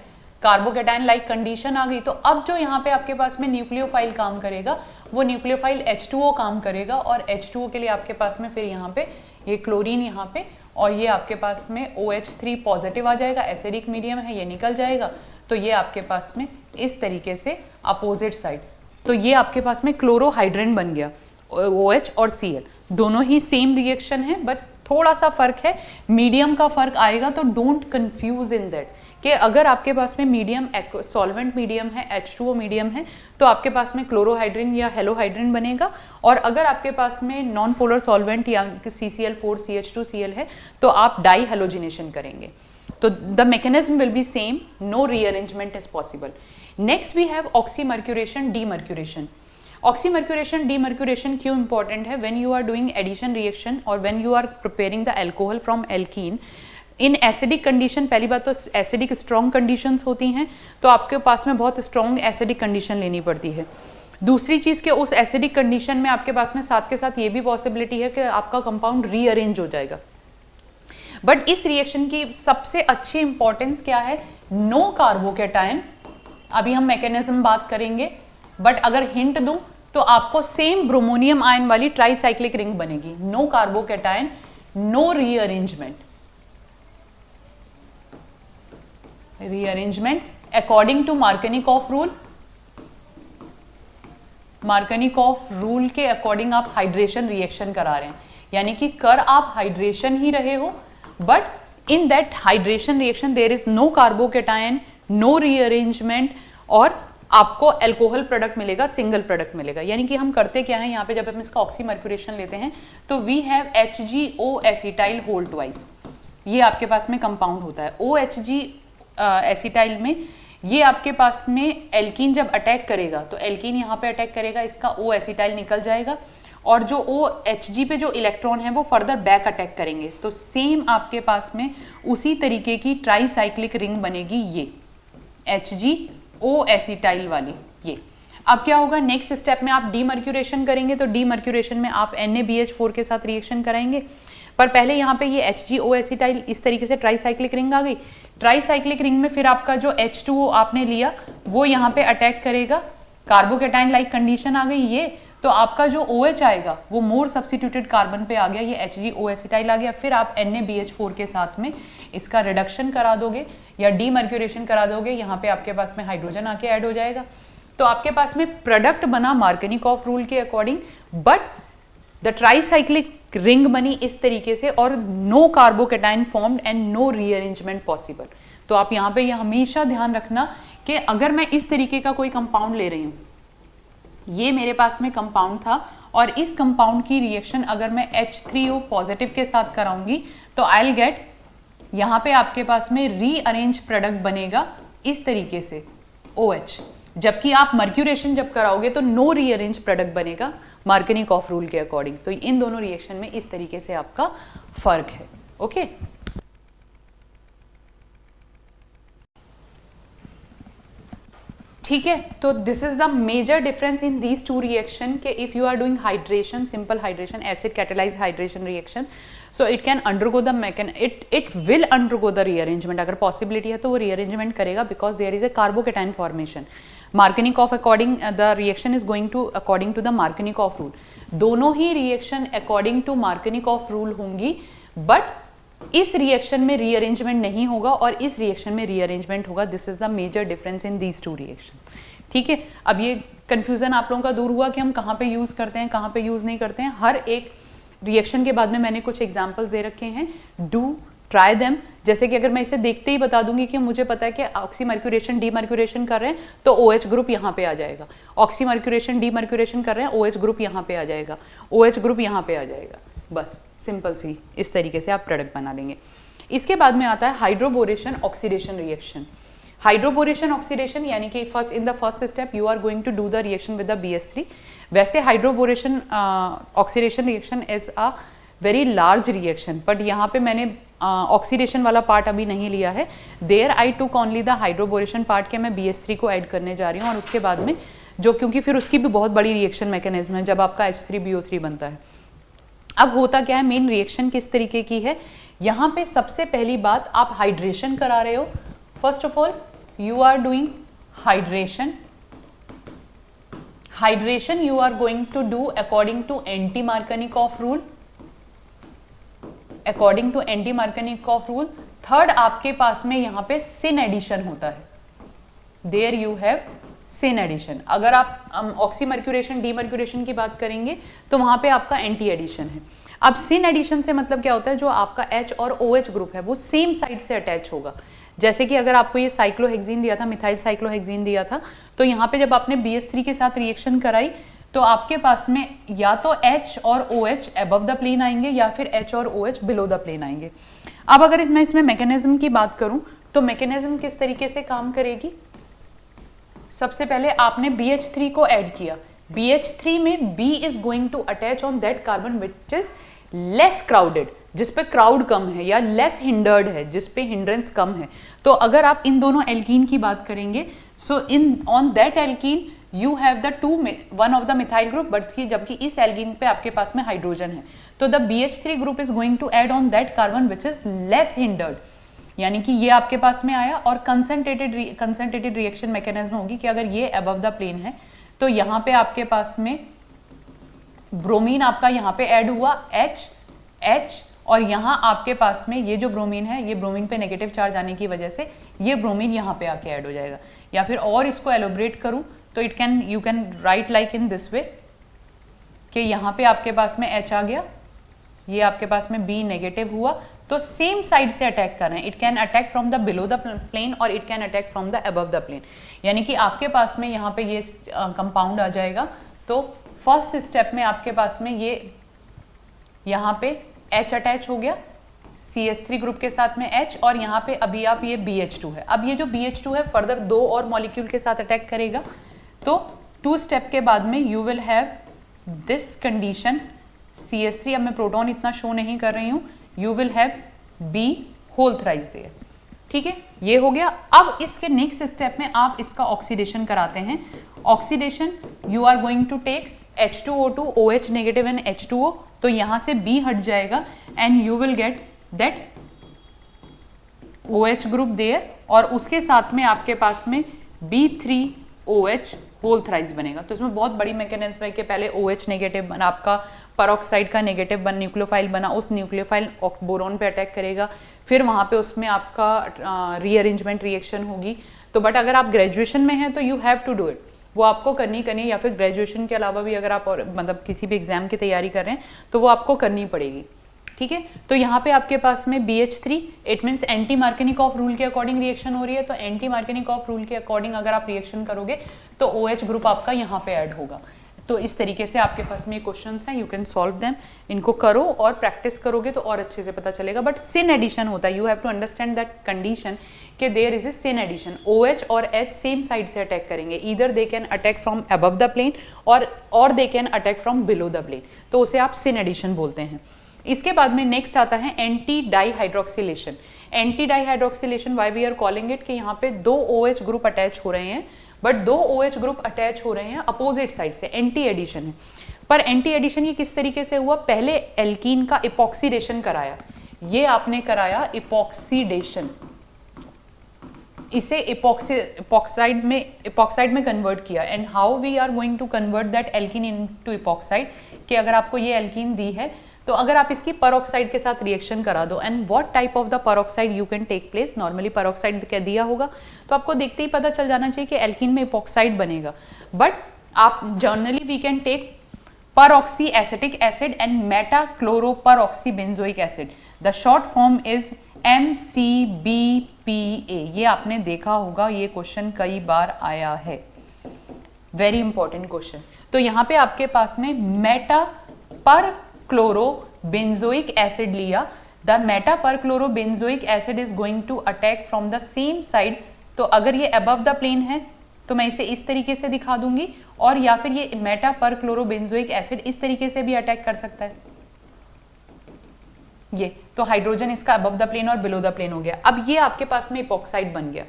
कार्बोकेटायन लाइक कंडीशन आ गई। तो अब जो यहाँ पे आपके पास में न्यूक्लियोफाइल काम करेगा वो न्यूक्लियोफाइल H2O काम करेगा, और H2O के लिए आपके पास में फिर यहाँ पे ये क्लोरीन यहाँ पे, और ये आपके पास में OH3 पॉजिटिव आ जाएगा, एसिडिक मीडियम है, ये निकल जाएगा। तो ये आपके पास में इस तरीके से अपोजिट साइड, तो ये आपके पास में क्लोरोहाइड्रेन बन गया, OH और Cl दोनों ही सेम रिएक्शन है, बट थोड़ा सा फर्क है, मीडियम का फर्क आएगा। तो डोंट कंफ्यूज इन दैट कि अगर आपके पास में मीडियम सॉल्वेंट मीडियम है, H2O मीडियम है, तो आपके पास में क्लोरोहाइड्रेन या हेलोहाइड्रेन बनेगा, और अगर आपके पास में नॉन पोलर सॉल्वेंट या CCl4 CH2Cl है तो आप डाई हेलोजिनेशन करेंगे। तो the mechanism will be same, no rearrangement is possible. Next we have oxymercuration, demercuration. Oxymercuration, demercuration क्यों इंपॉर्टेंट है? When you are doing addition reaction और when you are preparing the alcohol from alkene in acidic condition, पहली बात तो एसिडिक स्ट्रॉन्ग कंडीशंस होती हैं, तो आपके पास में बहुत स्ट्रॉन्ग एसिडिक कंडीशन लेनी पड़ती है। दूसरी चीज़ कि उस एसिडिक कंडीशन में आपके पास में साथ के साथ ये भी पॉसिबिलिटी है कि आपका कंपाउंड रीअरेंज हो जाएगा। बट इस रिएक्शन की सबसे अच्छी इंपॉर्टेंस क्या है? No carbocation. अभी हम मैकेनिज्म बात करेंगे, बट अगर हिंट दूं तो आपको सेम ब्रोमोनियम आयन वाली ट्राईसाइक्लिक रिंग बनेगी। No carbocation, no rearrangement. Rearrangement according to Markovnikov rule, Markovnikov rule के अकॉर्डिंग आप हाइड्रेशन रिएक्शन करा रहे हैं, यानी कि कर आप हाइड्रेशन ही रहे हो, but in that hydration reaction there is no carbocation, no rearrangement, और आपको एल्कोहल प्रोडक्ट मिलेगा, सिंगल प्रोडक्ट मिलेगा। यानी कि हम करते क्या है यहाँ पे, जब हम इसका ऑक्सीमर्क्यूरेशन लेते हैं तो we have HgO acetyl whole twice, ये आपके पास में कंपाउंड होता है। OHG एसिटाइल में ये आपके पास में एल्कीन जब अटैक करेगा तो एल्कीन यहाँ पे अटैक करेगा, इसका O एसिटाइल निकल जाएगा, और जो OHG पे जो इलेक्ट्रॉन है वो फर्दर बैक अटैक करेंगे। तो सेम आपके पास में उसी तरीके की ट्राईसाइक्लिक रिंग बनेगी, ये HgO एसिटाइल वाली। ये अब क्या होगा, नेक्स्ट स्टेप में आप डीमर्क्यूरेशन करेंगे, तो डीमर्क्यूरेशन में आप NaBH4 के साथ रिएक्शन कराएंगे। पर पहले यहाँ पे ये HgO एसिटाइल इस तरीके से ट्राईसाइक्लिक रिंग आ गई। ट्राईसाइक्लिक रिंग में फिर आपका जो H2O आपने लिया वो यहाँ पे अटैक करेगा, कार्बोकेटाइन लाइक कंडीशन आ गई ये, तो आपका जो OH आएगा वो मोर सब्स्टिट्यूटेड कार्बन पे आ गया, ये HgO एसिटाइल आ गया। फिर आप NaBH4 के साथ में इसका रिडक्शन करा दोगे या डीमर्क्यूरेशन करा दोगे, यहाँ पे आपके पास में हाइड्रोजन आके ऐड हो जाएगा। तो आपके पास में प्रोडक्ट बना मार्कनिकॉफ रूल के according, but the tricyclic ring बनी इस तरीके से और no carbocation formed and no rearrangement possible. तो आप यहाँ पे ये हमेशा ध्यान रखना कि अगर मैं इस तरीके का कोई कंपाउंड ले रही हूँ, ये मेरे पास में कंपाउंड था और इस कंपाउंड की रिएक्शन अगर मैं H3O पॉजिटिव के साथ कराऊंगी तो आई विल गेट, यहाँ पे आपके पास में रीअरेंज प्रोडक्ट बनेगा इस तरीके से OH, जबकि आप मर्क्यूरेशन जब कराओगे तो नो रीअरेंज प्रोडक्ट बनेगा मार्कनिकॉफ रूल के अकॉर्डिंग। तो इन दोनों रिएक्शन में इस तरीके से आपका फर्क है। ओके, ठीक है। तो this is the major difference in these two reaction के if you are doing hydration, simple hydration, acid catalyse hydration reaction, so it can undergo the it will undergo the rearrangement. अगर पॉसिबिलिटी है तो वो रीअरेंजमेंट करेगा because there is a carbocation formation. Markovnikov according the reaction is going to according to the Markovnikov rule. दोनों ही reaction according to Markovnikov rule होंगी, बट इस रिएक्शन में रीअरेंजमेंट नहीं होगा और इस रिएक्शन में रीअरेंजमेंट होगा। This is the major difference in these two reaction. ठीक है, अब ये कंफ्यूजन आप लोगों का दूर हुआ कि हम कहाँ पे यूज करते हैं, कहाँ पे यूज नहीं करते हैं। हर एक रिएक्शन के बाद में मैंने कुछ एग्जाम्पल्स दे रखे हैं, डू ट्राई देम। जैसे कि अगर मैं इसे देखते ही बता दूंगी कि मुझे पता है कि ऑक्सीमर्क्यूरेशन डीमर्क्यूरेशन कर रहे हैं तो OH ग्रुप यहाँ पे आ जाएगा, ऑक्सीमर्क्यूरेशन डीमर्क्यूरेशन कर रहे हैं OH ग्रुप यहाँ पे आ जाएगा, OH ग्रुप यहाँ पे आ जाएगा। बस सिंपल सी इस तरीके से आप प्रोडक्ट बना लेंगे। इसके बाद में आता है hydroboration oxidation reaction. Hydroboration oxidation यानी कि first in the first step you are going to do the reaction with the BH3। वैसे hydroboration oxidation reaction is a very large reaction, but यहाँ पे मैंने ऑक्सीडेशन वाला पार्ट अभी नहीं लिया है। There I took only the hydroboration part के मैं BH3 को ऐड करने जा रही हूँ और उसके बाद में जो, क्योंकि फिर उसकी भी बहुत बड़ी रिएक्शन मैकेनिज्म है जब आपका H3BO3 बनता है। अब होता क्या है, मेन रिएक्शन किस तरीके की है, यहाँ पे सबसे पहली बात आप हाइड्रेशन करा रहे हो। First of all you are doing hydration. Hydration you are going to do according to anti Markovnikov rule, according to anti Markovnikov rule. Third आपके पास में यहाँ पे सिन एडिशन होता है, there you have syn addition. अगर आप ऑक्सीमर्क्यूरेशन डीमर्क्यूरेशन की बात करेंगे तो वहां पे आपका एंटी एडिशन है। अब सिन एडिशन से मतलब क्या होता है, जो आपका H और OH ग्रुप है वो सेम साइड से अटैच होगा। जैसे कि अगर आपको ये साइक्लोहेक्सीन दिया था, मिथाइल साइक्लोहेक्सीन दिया था, तो यहाँ पे जब आपने BH3 के साथ रिएक्शन कराई तो आपके पास में या तो H और OH अबव द प्लेन आएंगे या फिर H और OH बिलो द प्लेन आएंगे। अब अगर मैं इसमें मैकेनिज्म की बात करूं तो मैकेनिज्म किस तरीके से काम करेगी, सबसे पहले आपने BH3 को ऐड किया, BH3 में B is going to attach on that carbon which is less crowded, जिस पे क्राउड कम है, या लेस हिंडर्ड है, जिस पे हिंड्रेंस कम है। तो अगर आप इन दोनों एल्कीन की बात करेंगे, so in on that alkene you have the one of the methyl group, but जबकि इस एल्कीन पे आपके पास में हाइड्रोजन है, तो the BH3 group is going to add on that carbon which is less hindered. यानी कि ये आपके पास में आया और कंसंट्रेटेड रिएक्शन मैकेनिज्म होगी कि अगर ये अबव द प्लेन है तो यहाँ पे आपके पास में ब्रोमीन आपका यहाँ पे ऐड हुआ H, और यहाँ आपके पास में ये जो ब्रोमीन है, ये ब्रोमीन पे नेगेटिव चार्ज आने की वजह से ये ब्रोमीन यहाँ पे आके ऐड हो जाएगा। या फिर और इसको एलोबरेट करूँ तो you can write like in this way कि यहाँ पे आपके पास में H आ गया, ये आपके पास में B नेगेटिव हुआ, तो सेम साइड से अटैक कर रहे हैं। It can attack from the below the plane और it can attack from the above the plane. यानी कि आपके पास में यहाँ पे ये कंपाउंड आ जाएगा। तो फर्स्ट स्टेप में आपके पास में ये यहाँ पे H अटैच हो गया CH3 ग्रुप के साथ में H, और यहाँ पे अभी आप ये BH2 है। अब ये जो BH2 है फर्दर 2 और मॉलिक्यूल के साथ अटैक करेगा। तो 2 स्टेप के बाद में you will have this condition CH3, अब मैं प्रोटॉन इतना शो नहीं कर रही हूँ, you will have B whole thrice there. ठीक है, ये हो गया। अब इसके नेक्स्ट स्टेप में आप इसका ऑक्सीडेशन कराते हैं। Oxidation you are going to take H2O2 OH negative and H2O, तो यहाँ से B हट जाएगा and you will get that OH group there, और उसके साथ में आपके पास में B3OH होल थ्राइस बनेगा। तो इसमें बहुत बड़ी मैकेनिज्म है कि पहले OH नेगेटिव बना, आपका परऑक्साइड का नेगेटिव बन न्यूक्लियोफाइल बना, उस न्यूक्लियोफाइल बोरोन पे अटैक करेगा, फिर वहाँ पे उसमें आपका रीअरेंजमेंट रिएक्शन होगी। तो बट अगर आप ग्रेजुएशन में हैं तो you have to do it, वो आपको करनी या फिर ग्रेजुएशन के अलावा भी अगर आप और मतलब किसी भी एग्जाम की तैयारी कर रहे हैं तो वो आपको करनी पड़ेगी, ठीक है। तो यहाँ पे आपके पास में BH3 it means anti Markovnikov rule के अकॉर्डिंग रिएक्शन हो रही है, तो एंटी मार्केनिकॉफ रूल के अकॉर्डिंग अगर आप रिएक्शन करोगे तो OH ग्रुप आपका यहाँ पे ऐड होगा। तो इस तरीके से आपके पास में क्वेश्चंस हैं, यू कैन सॉल्व देम, इनको करो और प्रैक्टिस करोगे तो और अच्छे से पता चलेगा। बट सिन एडिशन होता है, you have to understand that condition कि there is a syn addition, OH और H सेम साइड से अटैक करेंगे, either they can attack from above the plane और they can attack from below the plane, तो उसे आप सिन एडिशन बोलते हैं। इसके बाद में नेक्स्ट आता है anti dihydroxylation. Anti dihydroxylation why we are calling it कि यहाँ पे दो OH ग्रुप अटैच हो रहे हैं, बट दो OH ग्रुप अटैच हो रहे हैं अपोजिट साइड से, एंटी एडिशन है। पर एंटी एडिशन ये किस तरीके से हुआ, पहले एल्कीन का इपॉक्सीडेशन कराया, ये आपने कराया इपॉक्सीडेशन, इसे इपॉक्साइड में कन्वर्ट किया। And how we are going to convert that alkene into epoxide, कि अगर आपको ये एल्कीन दी है तो अगर आप इसकी परऑक्साइड के साथ रिएक्शन करा दो, and what type of the peroxide you can take place, normally peroxide क्या दिया होगा तो आपको देखते ही पता चल जाना चाहिए कि एल्कीन में इपॉक्साइड बनेगा, बट आप generally we can take peroxy acetic acid and meta chloro peroxy benzoic acid, the short form is MCBPA। ये आपने देखा होगा, ये क्वेश्चन कई बार आया है, वेरी इंपॉर्टेंट क्वेश्चन। तो यहाँ पे आपके पास में meta per chloro benzoic acid लिया, the meta per chloro benzoic acid is going to attack from the same side. तो अगर ये अबव द प्लेन है तो मैं इसे इस तरीके से दिखा दूंगी, और या फिर ये Meta per chloro benzoic acid इस तरीके से भी अटैक कर सकता है, ये तो हाइड्रोजन इसका अबव द प्लेन और बिलो द प्लेन हो गया। अब ये आपके पास में इपॉक्साइड बन गया।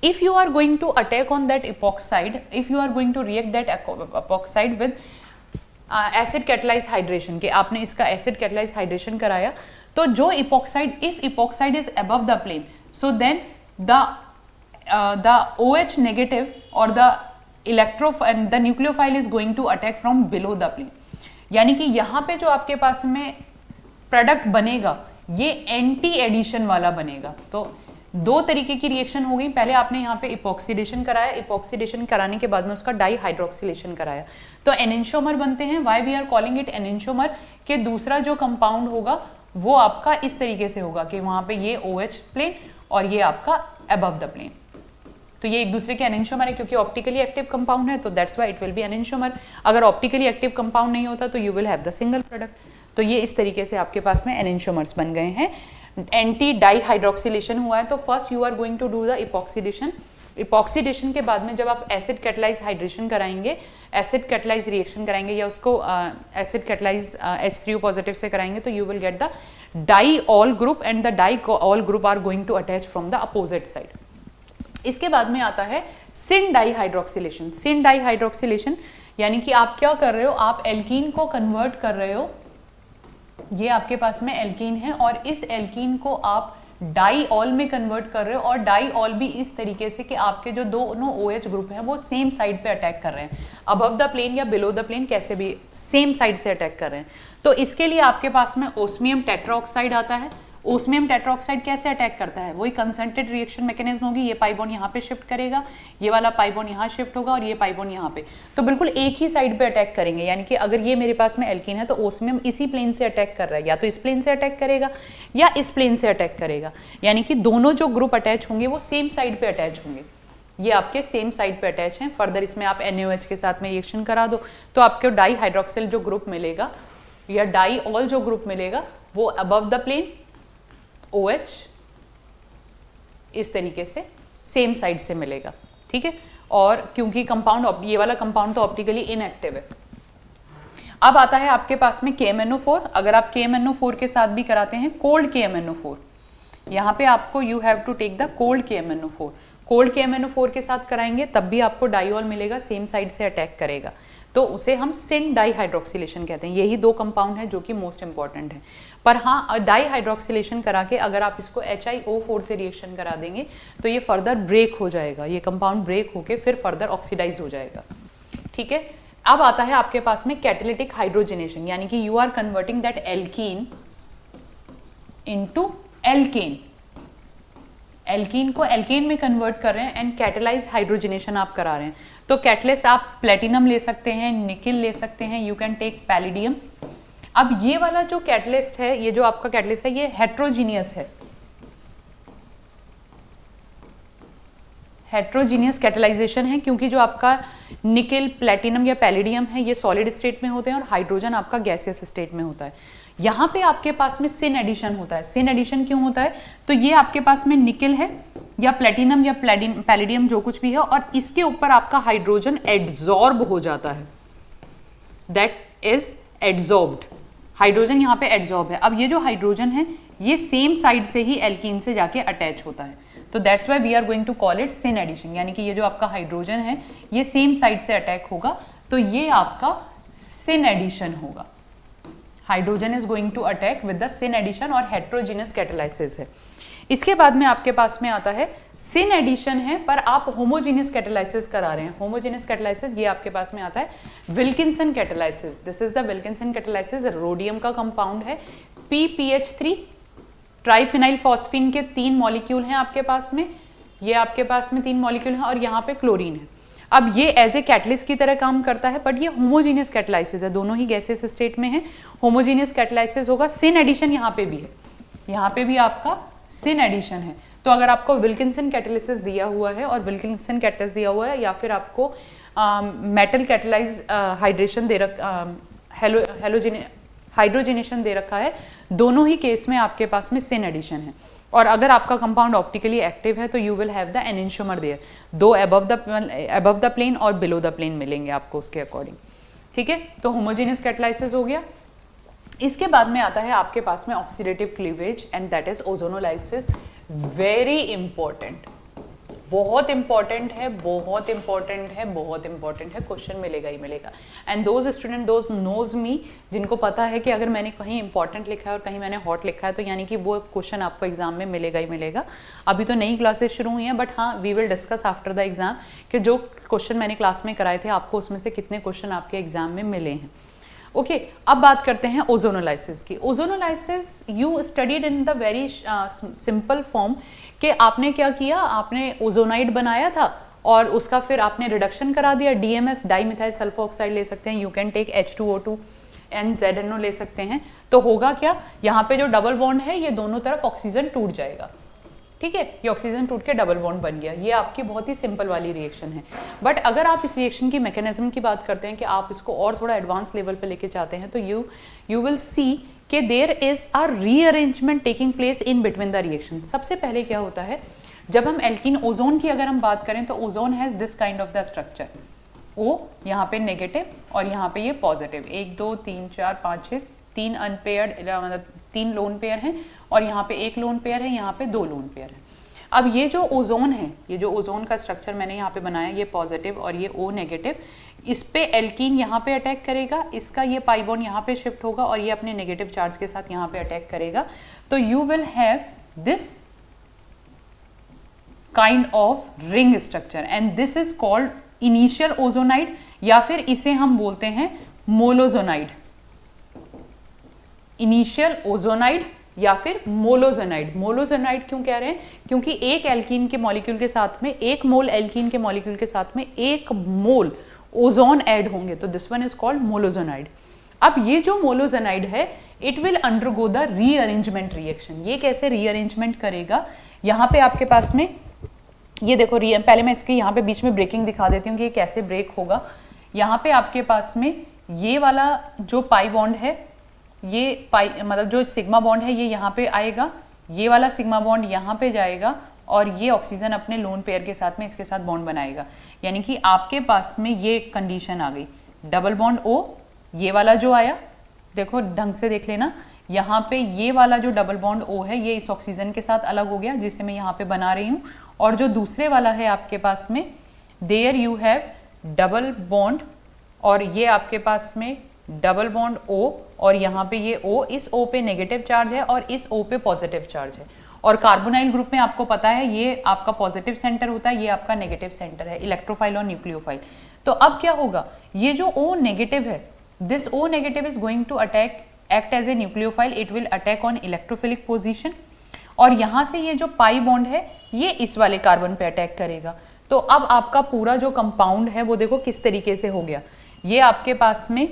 If you are going to attack on that epoxide, if you are going to react that epoxide with acid catalyse hydration, के आपने इसका एसिड कैटलाइज हाइड्रेशन कराया, तो जो epoxide, if epoxide is above the plane, so then the OH negative और the the nucleophile is going to attack from below the plane. यानी कि यहाँ पे जो आपके पास में प्रोडक्ट बनेगा ये एंटी एडिशन वाला बनेगा। तो दो तरीके की रिएक्शन हो गई, पहले आपने यहाँ पे इपॉक्सीडेशन कराया, इपॉक्सीडेशन कराने के बाद में उसका डाईहाइड्रोक्सिलेशन कराया, तो एनेंशियोमर बनते हैं। Why we are calling it enantiomer, के दूसरा जो कंपाउंड होगा वो आपका इस तरीके से होगा कि वहां पे ये OH प्लेन और ये आपका अबव द प्लेन, तो ये एक दूसरे के एनेंशियोमर है, क्योंकि ऑप्टिकली एक्टिव कंपाउंड है तो that's why it will be enantiomer. अगर ऑप्टिकली एक्टिव कंपाउंड नहीं होता तो you will have the single product. तो ये इस तरीके से आपके पास में एनेंशियोमर्स बन गए हैं। एंटी डाईहाइड्रोक्सिलेशन हुआ है तो first you are going to do the epoxidation. Epoxidation के बाद में जब आप एसिड कैटलाइज हाइड्रेशन कराएंगे, एसिड कैटलाइज रिएक्शन कराएंगे या उसको एसिड कैटलाइज H3O पॉजिटिव से कराएंगे, तो you will get the diol group and the diol group are going to attach from the opposite side. इसके बाद में आता है सिन डाईहाइड्रोक्सिलेशन। सिन डाईहाइड्रोक्सिलेशन यानी कि आप क्या कर रहे हो, आप एल्कीन को कन्वर्ट कर रहे हो, ये आपके पास में एल्कीन है और इस एल्कीन को आप डाईऑल में कन्वर्ट कर रहे हो, और डाईऑल भी इस तरीके से कि आपके जो दोनों OH ग्रुप हैं वो सेम साइड पे अटैक कर रहे हैं, अबव द प्लेन या बिलो द प्लेन कैसे भी सेम साइड से अटैक कर रहे हैं। तो इसके लिए आपके पास में ओस्मियम टेट्राऑक्साइड आता है। ओस्मियम टेट्राऑक्साइड कैसे अटैक करता है, वही कंसंट्रेटेड रिएक्शन मैकेनिज्म होगी, ये पाई बॉन्ड यहाँ पे शिफ्ट करेगा, ये वाला पाई बॉन्ड यहाँ शिफ्ट होगा और ये पाई बॉन्ड यहाँ पे, तो बिल्कुल एक ही साइड पे अटैक करेंगे। यानी कि अगर ये मेरे पास में एल्कीन है तो ओस्मियम इसी प्लेन से अटैक कर रहा है, या तो इस प्लेन से अटैक करेगा या इस प्लेन से अटैक करेगा, यानी कि दोनों जो ग्रुप अटैच होंगे वो सेम साइड पे अटैच होंगे, ये आपके सेम साइड पे अटैच हैं। फर्दर इसमें आप NaOH के साथ में रिएक्शन करा दो तो आपको डाईहाइड्रोक्सिल जो ग्रुप मिलेगा या डाईऑल जो ग्रुप मिलेगा वो अबव द प्लेन OH इस तरीके से सेम साइड से मिलेगा, ठीक है। और क्योंकि कंपाउंड, ये वाला कंपाउंड तो ऑप्टिकली इनएक्टिव है। अब आता है आपके पास में KMNO4। अगर आप KMNO4 के साथ भी कराते हैं कोल्ड KMNO4, यहाँ पे आपको you have to take the cold KMNO4। Cold KMNO4 के साथ कराएंगे तब भी आपको डाईऑल मिलेगा, सेम साइड से अटैक करेगा, तो उसे हम सिन डाईहाइड्रोक्सिलेशन कहते हैं। यही दो कंपाउंड है जो कि मोस्ट इंपॉर्टेंट है। पर हाँ, डाईहाइड्रोक्सिलेशन करा के अगर आप इसको HiO4 से रिएक्शन करा देंगे तो ये फर्दर ब्रेक हो जाएगा, ये कंपाउंड ब्रेक होके फिर फर्दर ऑक्सीडाइज हो जाएगा, ठीक है। अब आता है आपके पास में कैटालिटिक हाइड्रोजनेशन, यानी कि you are converting that alkene into alkane. Alkene को एल्केन में कन्वर्ट कर रहे हैं एंड कैटेलाइज हाइड्रोजनेशन आप करा रहे हैं। तो कैटलिस्ट आप प्लेटिनम ले सकते हैं, निकिल ले सकते हैं, यू कैन टेक पैलिडियम। अब ये वाला जो कैटलिस्ट है, ये जो आपका कैटलिस्ट है, ये हेट्रोजीनियस है, हेट्रोजीनियस कैटेलाइजेशन है, क्योंकि जो आपका निकिल, प्लेटिनम या पैलिडियम है ये सॉलिड स्टेट में होते हैं और हाइड्रोजन आपका गैसियस स्टेट में होता है। यहाँ पे आपके पास में सिन एडिशन होता है। सिन एडिशन क्यों होता है? तो ये आपके पास में निकिल है या प्लेटिनम या पैलिडियम जो कुछ भी है, और इसके ऊपर आपका हाइड्रोजन एड्सॉर्ब हो जाता है, दैट इज एड्सॉर्ब्ड, हाइड्रोजन यहाँ पे एड्सॉर्ब है। अब ये जो हाइड्रोजन है ये सेम साइड से ही एल्कीन से जाके अटैच होता है, तो that's why we are going to call it syn addition, यानी कि ये जो आपका हाइड्रोजन है ये सेम साइड से अटैक होगा, तो ये आपका सिन एडिशन होगा। Hydrogen is going to attack with the syn addition और हेट्रोजीनियस कैटेलाइसिस है। इसके बाद में आपके पास में आता है सिन एडिशन है पर आप होमोजीनियस कैटेलाइसिस करा रहे हैं। होमोजीनियस कैटेलाइसिस ये आपके पास में आता है Wilkinson catalysis. This is the Wilkinson catalysis, rhodium का कंपाउंड है, PPH3 ट्राइफिनाइल फॉस्फीन के 3 मॉलिक्यूल हैं आपके पास में, ये आपके पास में 3 मॉलिक्यूल हैं और यहाँ पे क्लोरीन है। अब ये एज ए कैटलिस्ट की तरह काम करता है, बट ये होमोजीनियस कैटेलाइसिस है, दोनों ही गैसेस स्टेट में है, होमोजीनियस कैटेलाइसिस होगा। सिन एडिशन यहाँ पे भी है, यहाँ पे भी आपका सिन एडिशन है। तो अगर आपको विल्किंसन कैटेलिसिस दिया हुआ है और विल्किंसन कैटलिस्ट दिया हुआ है, या फिर आपको मेटल कैटेलाइज हाइड्रेशन दे हाइड्रोजनेशन दे रखा है, दोनों ही केस में आपके पास में सिन एडिशन है। और अगर आपका कंपाउंड ऑप्टिकली एक्टिव है तो you will have the enantiomer there, दो अबव द प्लेन और बिलो द प्लेन मिलेंगे आपको उसके अकॉर्डिंग, ठीक है। तो होमोजेनियस कैटेलाइसिस हो गया। इसके बाद में आता है आपके पास में oxidative cleavage and that is ozonolysis. Very important, बहुत इंपॉर्टेंट है, बहुत इंपॉर्टेंट है, बहुत इंपॉर्टेंट है, क्वेश्चन मिलेगा ही मिलेगा। And those student those knows me, जिनको पता है कि अगर मैंने कहीं इंपॉर्टेंट लिखा है और कहीं मैंने हॉट लिखा है तो यानी कि वो क्वेश्चन आपको एग्जाम में मिलेगा ही मिलेगा। अभी तो नई क्लासेस शुरू हुई हैं, बट हाँ we will discuss after the exam कि जो क्वेश्चन मैंने क्लास में कराए थे आपको उसमें से कितने क्वेश्चन आपके एग्जाम में मिले हैं। ओके, अब बात करते हैं ओजोनोलाइसिस की। Ozonolysis you studied in the very simple form कि आपने क्या किया, आपने ओजोनाइड बनाया था और उसका फिर आपने रिडक्शन करा दिया, DMS di methyl sulphur oxide ले सकते हैं, you can take H2O2 and ZNO ले सकते हैं। तो होगा क्या, यहाँ पे जो डबल बॉन्ड है ये दोनों तरफ ऑक्सीजन टूट जाएगा, ठीक है, ये ऑक्सीजन टूट के डबल बॉन्ड बन गया। ये आपकी बहुत ही सिंपल वाली रिएक्शन है। बट अगर आप इस रिएक्शन की मैकेनिज्म की बात करते हैं कि आप इसको और थोड़ा एडवांस लेवल पे लेके चाहते हैं, तो यू विल सी कि there is a rearrangement taking place in between the reaction. सबसे पहले क्या होता है, जब हम एल्कीन ओजोन की अगर हम बात करें तो ozone has this kind of the structure, O यहाँ पे नेगेटिव और यहाँ पे ये पॉजिटिव, 1 2 3 4 5 6 3 अनपेयर्ड, मतलब 3 लोन पेयर हैं और यहाँ पे 1 लोन पेयर है, यहाँ पे 2 लोन पेयर है। अब ये जो ओजोन है, ये जो ओजोन का स्ट्रक्चर मैंने यहाँ पे बनाया, ये पॉजिटिव और ये O नेगेटिव, इस पे एल्कीन यहाँ पे अटैक करेगा, इसका ये पाई बॉन्ड यहाँ पे शिफ्ट होगा और ये अपने नेगेटिव चार्ज के साथ यहाँ पे अटैक करेगा। तो you will have this kind of ring structure and this is called initial ozonide, या फिर इसे हम बोलते हैं मोलोजोनाइड। इनिशियल ओजोनाइड या फिर मोलोजोनाइड। मोलोजोनाइड क्यों कह रहे हैं, क्योंकि एक एल्कीन के मॉलिक्यूल के साथ में, 1 मोल एल्कीन के मॉलिक्यूल के साथ में 1 मोल ओजोन ऐड होंगे, तो दिस वन इज कॉल्ड मोलोजोनाइड। अब ये जो मोलोजोनाइड है it will undergo the rearrangement reaction. ये कैसे रीअरेंजमेंट करेगा, यहाँ पे आपके पास में ये देखो, पहले मैं इसके यहाँ पे बीच में ब्रेकिंग दिखा देती हूँ कि ये कैसे ब्रेक होगा। यहाँ पे आपके पास में ये वाला जो पाई बॉन्ड है, ये पाई मतलब जो सिग्मा बॉन्ड है ये यहाँ पे आएगा, ये वाला सिग्मा बॉन्ड यहाँ पे जाएगा और ये ऑक्सीजन अपने लोन पेयर के साथ में इसके साथ बॉन्ड बनाएगा। यानी कि आपके पास में ये कंडीशन आ गई, डबल बॉन्ड O, ये वाला जो आया, देखो ढंग से देख लेना, यहाँ पे ये वाला जो डबल बॉन्ड O है ये इस ऑक्सीजन के साथ अलग हो गया जिसे मैं यहाँ पे बना रही हूँ, और जो दूसरे वाला है आपके पास में, there you have double bond और ये आपके पास में डबल बॉन्ड O, और यहाँ पे ये O, इस O पे नेगेटिव चार्ज है और इस O पे पॉजिटिव चार्ज है। और कार्बोनाइल ग्रुप में आपको पता है ये आपका पॉजिटिव सेंटर होता है, ये आपका नेगेटिव सेंटर है, इलेक्ट्रोफाइल और न्यूक्लियोफाइल। तो अब क्या होगा, ये जो O नेगेटिव है, this O negative is going to act as a nucleophile, it will attack on electrophilic position, और यहाँ से ये जो पाई बॉन्ड है ये इस वाले कार्बन पे अटैक करेगा। तो अब आपका पूरा जो कंपाउंड है वो देखो किस तरीके से हो गया। ये आपके पास में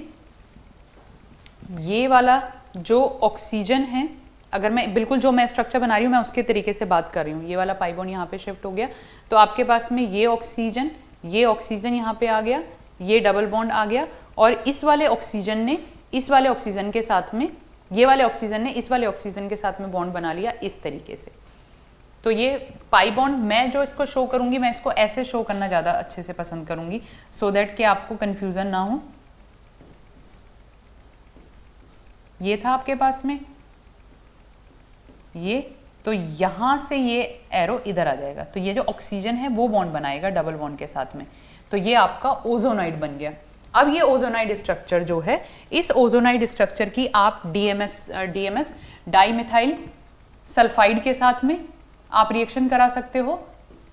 ये वाला जो ऑक्सीजन है, अगर मैं बिल्कुल जो मैं स्ट्रक्चर बना रही हूँ मैं उसके तरीके से बात कर रही हूँ, ये वाला पाई बॉन्ड यहाँ पे शिफ्ट हो गया, तो आपके पास में ये ऑक्सीजन यहाँ पे आ गया, ये डबल बॉन्ड आ गया, और इस वाले ऑक्सीजन ने इस वाले ऑक्सीजन के साथ में, ये वाले ऑक्सीजन ने इस वाले ऑक्सीजन के साथ में बॉन्ड बना लिया इस तरीके से। तो ये पाई बॉन्ड मैं जो इसको शो करूंगी, मैं इसको ऐसे शो करना ज़्यादा अच्छे से पसंद करूंगी, सो दैट कि आपको कंफ्यूजन ना हो। ये था आपके पास में ये, तो यहां से ये एरो इधर आ जाएगा, तो ये जो ऑक्सीजन है वो बॉन्ड बनाएगा डबल बॉन्ड के साथ में, तो ये आपका ओजोनाइड बन गया। अब ये ओजोनाइड स्ट्रक्चर जो है, इस ओजोनाइड स्ट्रक्चर की आप डीएमएस डाईमिथाइल सल्फाइड के साथ में आप रिएक्शन करा सकते हो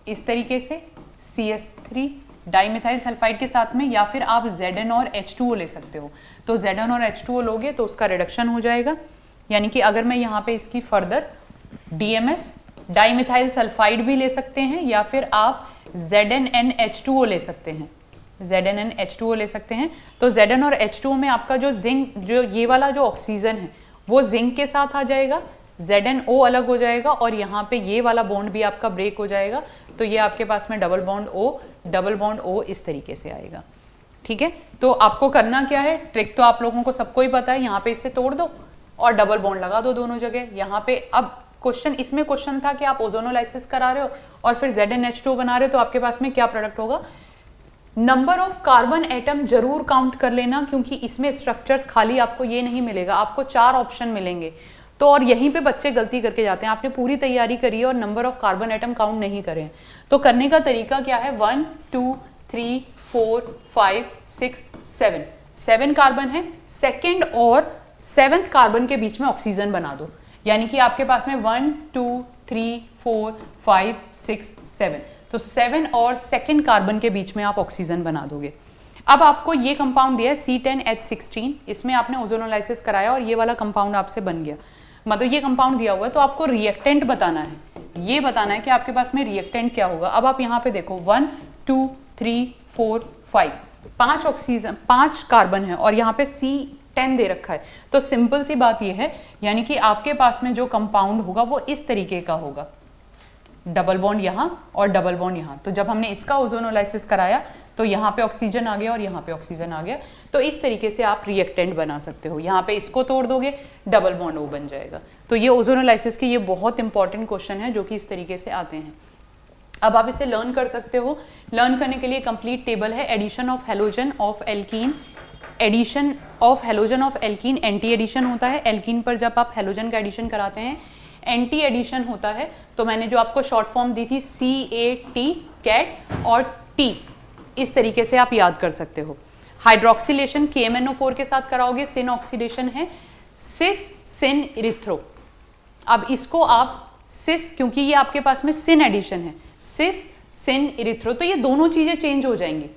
इस तरीके से, CH3 डाईमिथाइल सल्फाइड के साथ में, या फिर आप Zn और H2O ले सकते हो। तो Zn और H2O लोगे तो उसका रिडक्शन हो जाएगा, यानी कि अगर मैं यहाँ पे इसकी फर्दर DMS डाईमिथाइल सल्फाइड भी ले सकते हैं, या फिर आप ZnNH2O ले सकते हैं, ZnNH2O ले सकते हैं। तो Zn और H2O में आपका जो जिंक, जो ये वाला जो ऑक्सीजन है वो जिंक के साथ आ जाएगा, ZnO अलग हो जाएगा, और यहाँ पे ये वाला बॉन्ड भी आपका ब्रेक हो जाएगा, तो ये आपके पास में डबल बॉन्ड O इस तरीके से आएगा। ठीक है, तो आपको करना क्या है, ट्रिक तो आप लोगों को सबको ही पता है, यहाँ पे इसे तोड़ दो और डबल बॉन्ड लगा दो दोनों जगह। यहाँ पे अब क्वेश्चन, इसमें क्वेश्चन था कि आप ओजोनोलाइसिस करा रहे हो और फिर ZnH2O बना रहे हो, तो आपके पास में क्या प्रोडक्ट होगा, नंबर ऑफ कार्बन एटम जरूर काउंट कर लेना, क्योंकि इसमें स्ट्रक्चर्स खाली आपको ये नहीं मिलेगा, आपको 4 ऑप्शन मिलेंगे। तो और यहीं पे बच्चे गलती करके जाते हैं, आपने पूरी तैयारी करी है और number of carbon atom count नहीं करे हैं। तो करने का तरीका क्या है, 1 2 3 4 5 6 7 7 कार्बन है, सेकेंड और 7th कार्बन के बीच में ऑक्सीजन बना दो, यानी कि आपके पास में 1 2 3 4 5 6 7, तो 7 और 2nd कार्बन के बीच में आप ऑक्सीजन बना दोगे। अब आपको ये कंपाउंड दिया है C10H16, इसमें आपने ओजोनोलाइसिस कराया और ये वाला कंपाउंड आपसे बन गया, मतलब ये कंपाउंड दिया हुआ है, तो आपको रिएक्टेंट बताना है, ये बताना है कि आपके पास में रिएक्टेंट क्या होगा। अब आप यहाँ पे देखो 1 2 3 4 5 5 ऑक्सीजन 5 कार्बन है और यहाँ पे C10 दे रखा है, तो सिंपल सी बात ये है, यानी कि आपके पास में जो कंपाउंड होगा वो इस तरीके का होगा, डबल बॉन्ड यहाँ और डबल बॉन्ड यहाँ। तो जब हमने इसका ओजोनोलाइसिस कराया तो यहाँ पे ऑक्सीजन आ गया और यहाँ पे ऑक्सीजन आ गया, तो इस तरीके से आप रिएक्टेंट बना सकते हो। यहाँ पे इसको तोड़ दोगे डबल बॉन्ड O बन जाएगा। तो ये ओजोनोलाइसिस के ये बहुत इंपॉर्टेंट क्वेश्चन है जो कि इस तरीके से आते हैं। अब आप इसे लर्न कर सकते हो। लर्न करने के लिए कंप्लीट टेबल है, addition of halogen of alkene, addition of halogen of alkene anti addition होता है। एल्कीन पर जब आप हेलोजन का एडिशन कराते हैं एंटी एडिशन होता है। तो मैंने जो आपको शॉर्ट फॉर्म दी थी CAT कैट और T, इस तरीके से आप याद कर सकते हो। हाइड्रोक्सिलेशन KMNO4 के साथ कराओगे, सिन ऑक्सीडेशन है सिस सिन इरिथ्रो। अब इसको आप सिस, क्योंकि ये आपके पास में सिन एडिशन है, सिस सिन इरिथ्रो, तो ये दोनों चीजें चेंज हो जाएंगी।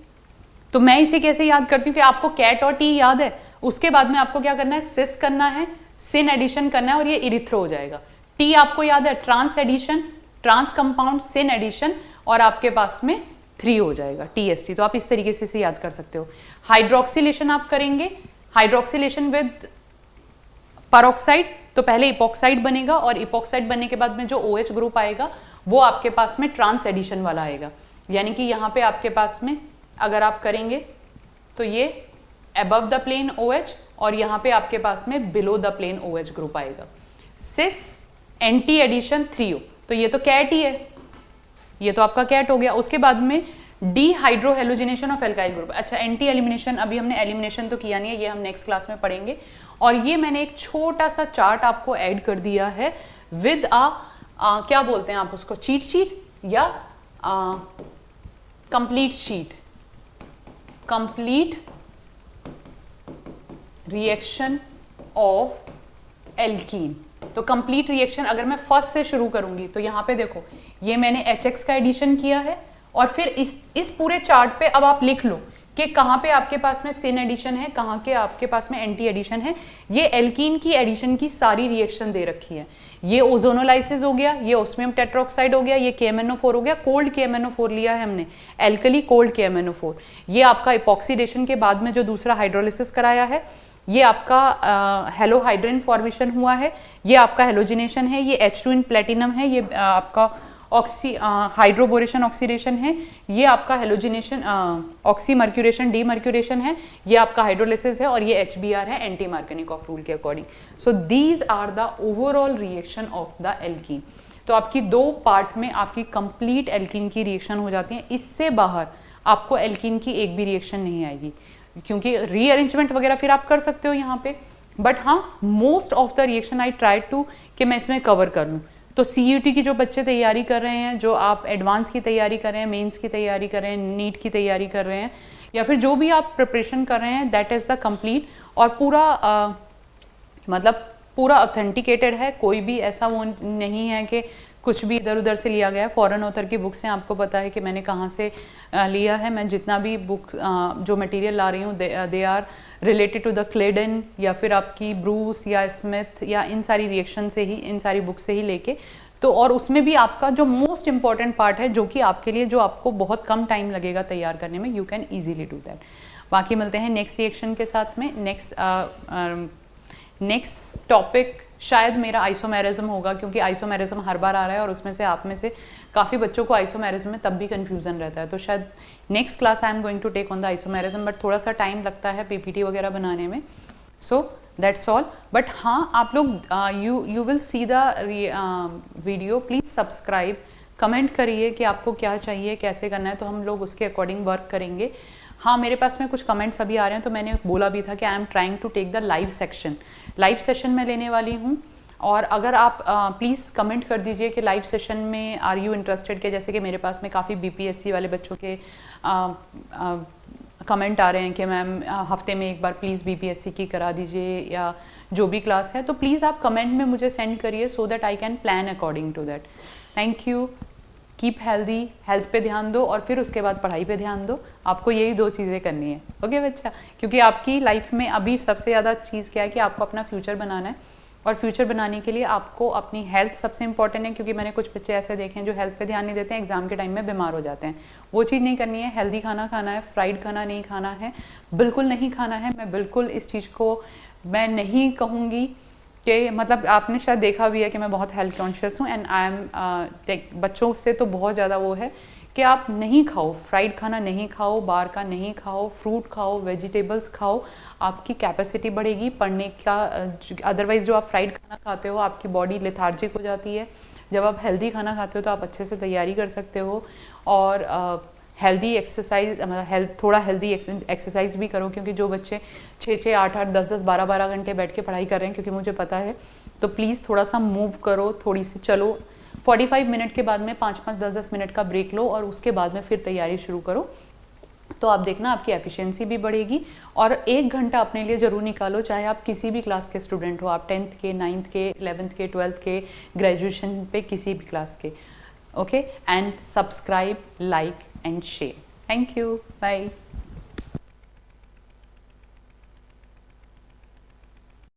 तो मैं इसे कैसे याद करती हूँ कि आपको कैट और टी याद है, उसके बाद में आपको क्या करना है, सिस करना है, सिन एडिशन करना है और ये इरिथ्रो हो जाएगा। टी आपको याद है, trans addition, trans compound, syn addition, और आपके पास में 3 हो जाएगा TST। तो आप इस तरीके से इसे याद कर सकते हो। हाइड्रोक्सिलेशन आप करेंगे, हाइड्रोक्सिलेशन विद परऑक्साइड, तो पहले इपॉक्साइड बनेगा और इपॉक्साइड बनने के बाद में जो OH ग्रुप आएगा वो आपके पास में ट्रांस एडिशन वाला आएगा, यानी कि यहाँ पे आपके पास में अगर आप करेंगे तो ये अबव द प्लेन OH और यहाँ पे आपके पास में below the plane OH group आएगा। सिस एंटी एडिशन 3O, तो ये तो कैट ही है, ये तो आपका कैट हो गया। उसके बाद में डीहाइड्रोहेलोजिनेशन ऑफ एल्काइल ग्रुप। अच्छा, एंटी एलिमिनेशन अभी हमने एलिमिनेशन तो किया नहीं है, ये हम नेक्स्ट क्लास में पढ़ेंगे। और ये मैंने एक छोटा सा चार्ट आपको ऐड कर दिया है विद क्या बोलते हैं आप उसको, चीट शीट या complete sheet, complete reaction of alkene. तो कंप्लीट रिएक्शन अगर मैं फर्स्ट से शुरू करूंगी तो यहाँ पे देखो, ये मैंने HX का एडिशन किया है और फिर इस पूरे चार्ट पे अब आप लिख लो कि कहाँ पे आपके पास में सिन एडिशन है, कहाँ के आपके पास में एंटी एडिशन है। ये एल्कीन की एडिशन की सारी रिएक्शन दे रखी है। ये ओजोनोलाइसिस हो गया, ये ओस्मियम टेट्रोक्साइड हो गया, ये KMnO4 हो गया, कोल्ड KMnO4 लिया है हमने, एल्कली कोल्ड KMnO4। ये आपका इपॉक्सीडेशन के बाद में जो दूसरा हाइड्रोलिसिस कराया है, ये आपका हेलोहाइड्रिन फॉर्मेशन हुआ है, ये आपका हेलोजिनेशन है, ये H2 इन प्लेटिनम है, ये आपका हाइड्रोबोरेशन ऑक्सीडेशन है, ये आपका हेलोजिनेशन ऑक्सी मर्क्यूरेशन डीमर्क्यूरेशन है, ये आपका हाइड्रोलिसिस है, और ये HBr है एंटी मार्कनिकॉफ रूल के according. So these are the overall reaction of the alkene. तो आपकी 2 पार्ट में आपकी कंप्लीट एल्कीन की रिएक्शन हो जाती है। इससे बाहर आपको एल्कीन की एक भी रिएक्शन नहीं आएगी, क्योंकि रीअरेंजमेंट वगैरह फिर आप कर सकते हो यहाँ पे, बट हाँ most of the reaction I try to कि मैं इसमें कवर कर लूँ। तो CUT की जो बच्चे तैयारी कर रहे हैं, जो आप एडवांस की तैयारी कर रहे हैं, मेंस की तैयारी कर रहे हैं, नीट की तैयारी कर रहे हैं, या फिर जो भी आप प्रिपरेशन कर रहे हैं, दैट इज़ द कंप्लीट और पूरा मतलब पूरा ऑथेंटिकेटेड है। कोई भी ऐसा वो नहीं है कि कुछ भी इधर उधर से लिया गया है। फॉरेन ऑथर की बुक्स हैं, आपको पता है कि मैंने कहाँ से लिया है। मैं जितना भी बुक जो मटेरियल ला रही हूँ, they are related to the Clayden या फिर आपकी ब्रूस या स्मिथ या इन सारी रिएक्शन से ही, इन सारी बुक से ही लेके। तो और उसमें भी आपका जो मोस्ट इंपॉर्टेंट पार्ट है, जो कि आपके लिए, जो आपको बहुत कम टाइम लगेगा तैयार करने में, you can easily do that. बाकी मिलते हैं नेक्स्ट रिएक्शन के साथ में। नेक्स्ट टॉपिक शायद मेरा आइसोमेरिज्म होगा, क्योंकि आइसोमेरिज्म हर बार आ रहा है और उसमें से आप में से काफ़ी बच्चों को आइसोमेरिज्म में तब भी कन्फ्यूजन रहता है। तो शायद next class I am going to take on the isomerism, but थोड़ा सा टाइम लगता है PPT वगैरह बनाने में। So that's all. बट हाँ, आप लोग you will see the video, please subscribe, comment करिए कि आपको क्या चाहिए, कैसे करना है, तो हम लोग उसके अकॉर्डिंग वर्क करेंगे। हाँ, मेरे पास में कुछ कमेंट्स अभी आ रहे हैं, तो मैंने बोला भी था कि I am trying to take the live session मैं लेने वाली हूँ। और अगर आप प्लीज़ कमेंट कर दीजिए कि लाइव सेशन में आर यू इंटरेस्टेड के, जैसे कि मेरे पास में काफ़ी BPSC वाले बच्चों के कमेंट आ रहे हैं कि मैम हफ्ते में एक बार प्लीज़ BPSC की करा दीजिए, या जो भी क्लास है, तो प्लीज़ आप कमेंट में मुझे सेंड करिए, so that I can plan according to that. Thank you. Keep healthy, health पे ध्यान दो और फिर उसके बाद पढ़ाई पे ध्यान दो। आपको यही 2 चीज़ें करनी है, ओके बच्चा? क्योंकि आपकी लाइफ में अभी सबसे ज़्यादा चीज़ क्या है कि आपको अपना फ्यूचर बनाना है, और फ्यूचर बनाने के लिए आपको अपनी हेल्थ सबसे इंपॉर्टेंट है। क्योंकि मैंने कुछ बच्चे ऐसे देखे हैं जो हेल्थ पे ध्यान नहीं देते हैं, एग्जाम के टाइम में बीमार हो जाते हैं। वो चीज़ नहीं करनी है। हेल्दी खाना खाना है, फ्राइड खाना नहीं खाना है, बिल्कुल नहीं खाना है। मैं बिल्कुल इस चीज़ को मैं नहीं कहूँगी कि, मतलब आपने शायद देखा भी है कि मैं बहुत हेल्थ कॉन्शियस हूँ, एंड आई एम बच्चों से तो बहुत ज़्यादा वो है कि आप नहीं खाओ, फ्राइड खाना नहीं खाओ, बाहर का नहीं खाओ, फ्रूट खाओ, वेजिटेबल्स खाओ, आपकी कैपेसिटी बढ़ेगी पढ़ने का। अदरवाइज़ जो आप फ्राइड खाना खाते हो, आपकी बॉडी लेथार्जिक हो जाती है। जब आप हेल्दी खाना खाते हो तो आप अच्छे से तैयारी कर सकते हो, और हेल्दी एक्सरसाइज, मतलब थोड़ा हेल्दी एक्सरसाइज भी करो। क्योंकि जो बच्चे 6-6, 8-8, 10-10, 12-12 घंटे बैठ के पढ़ाई कर रहे हैं, क्योंकि मुझे पता है, तो प्लीज़ थोड़ा सा मूव करो, थोड़ी सी चलो। 45 मिनट के बाद में 5-5, 10-10 मिनट का ब्रेक लो, और उसके बाद में फिर तैयारी शुरू करो। तो आप देखना आपकी एफिशिएंसी भी बढ़ेगी। और 1 घंटा अपने लिए ज़रूर निकालो, चाहे आप किसी भी क्लास के स्टूडेंट हो, आप 10th के, 9th के, 11th के, 12th के, ग्रेजुएशन पे किसी भी क्लास के। Okay, and subscribe, like and share. Thank you, bye.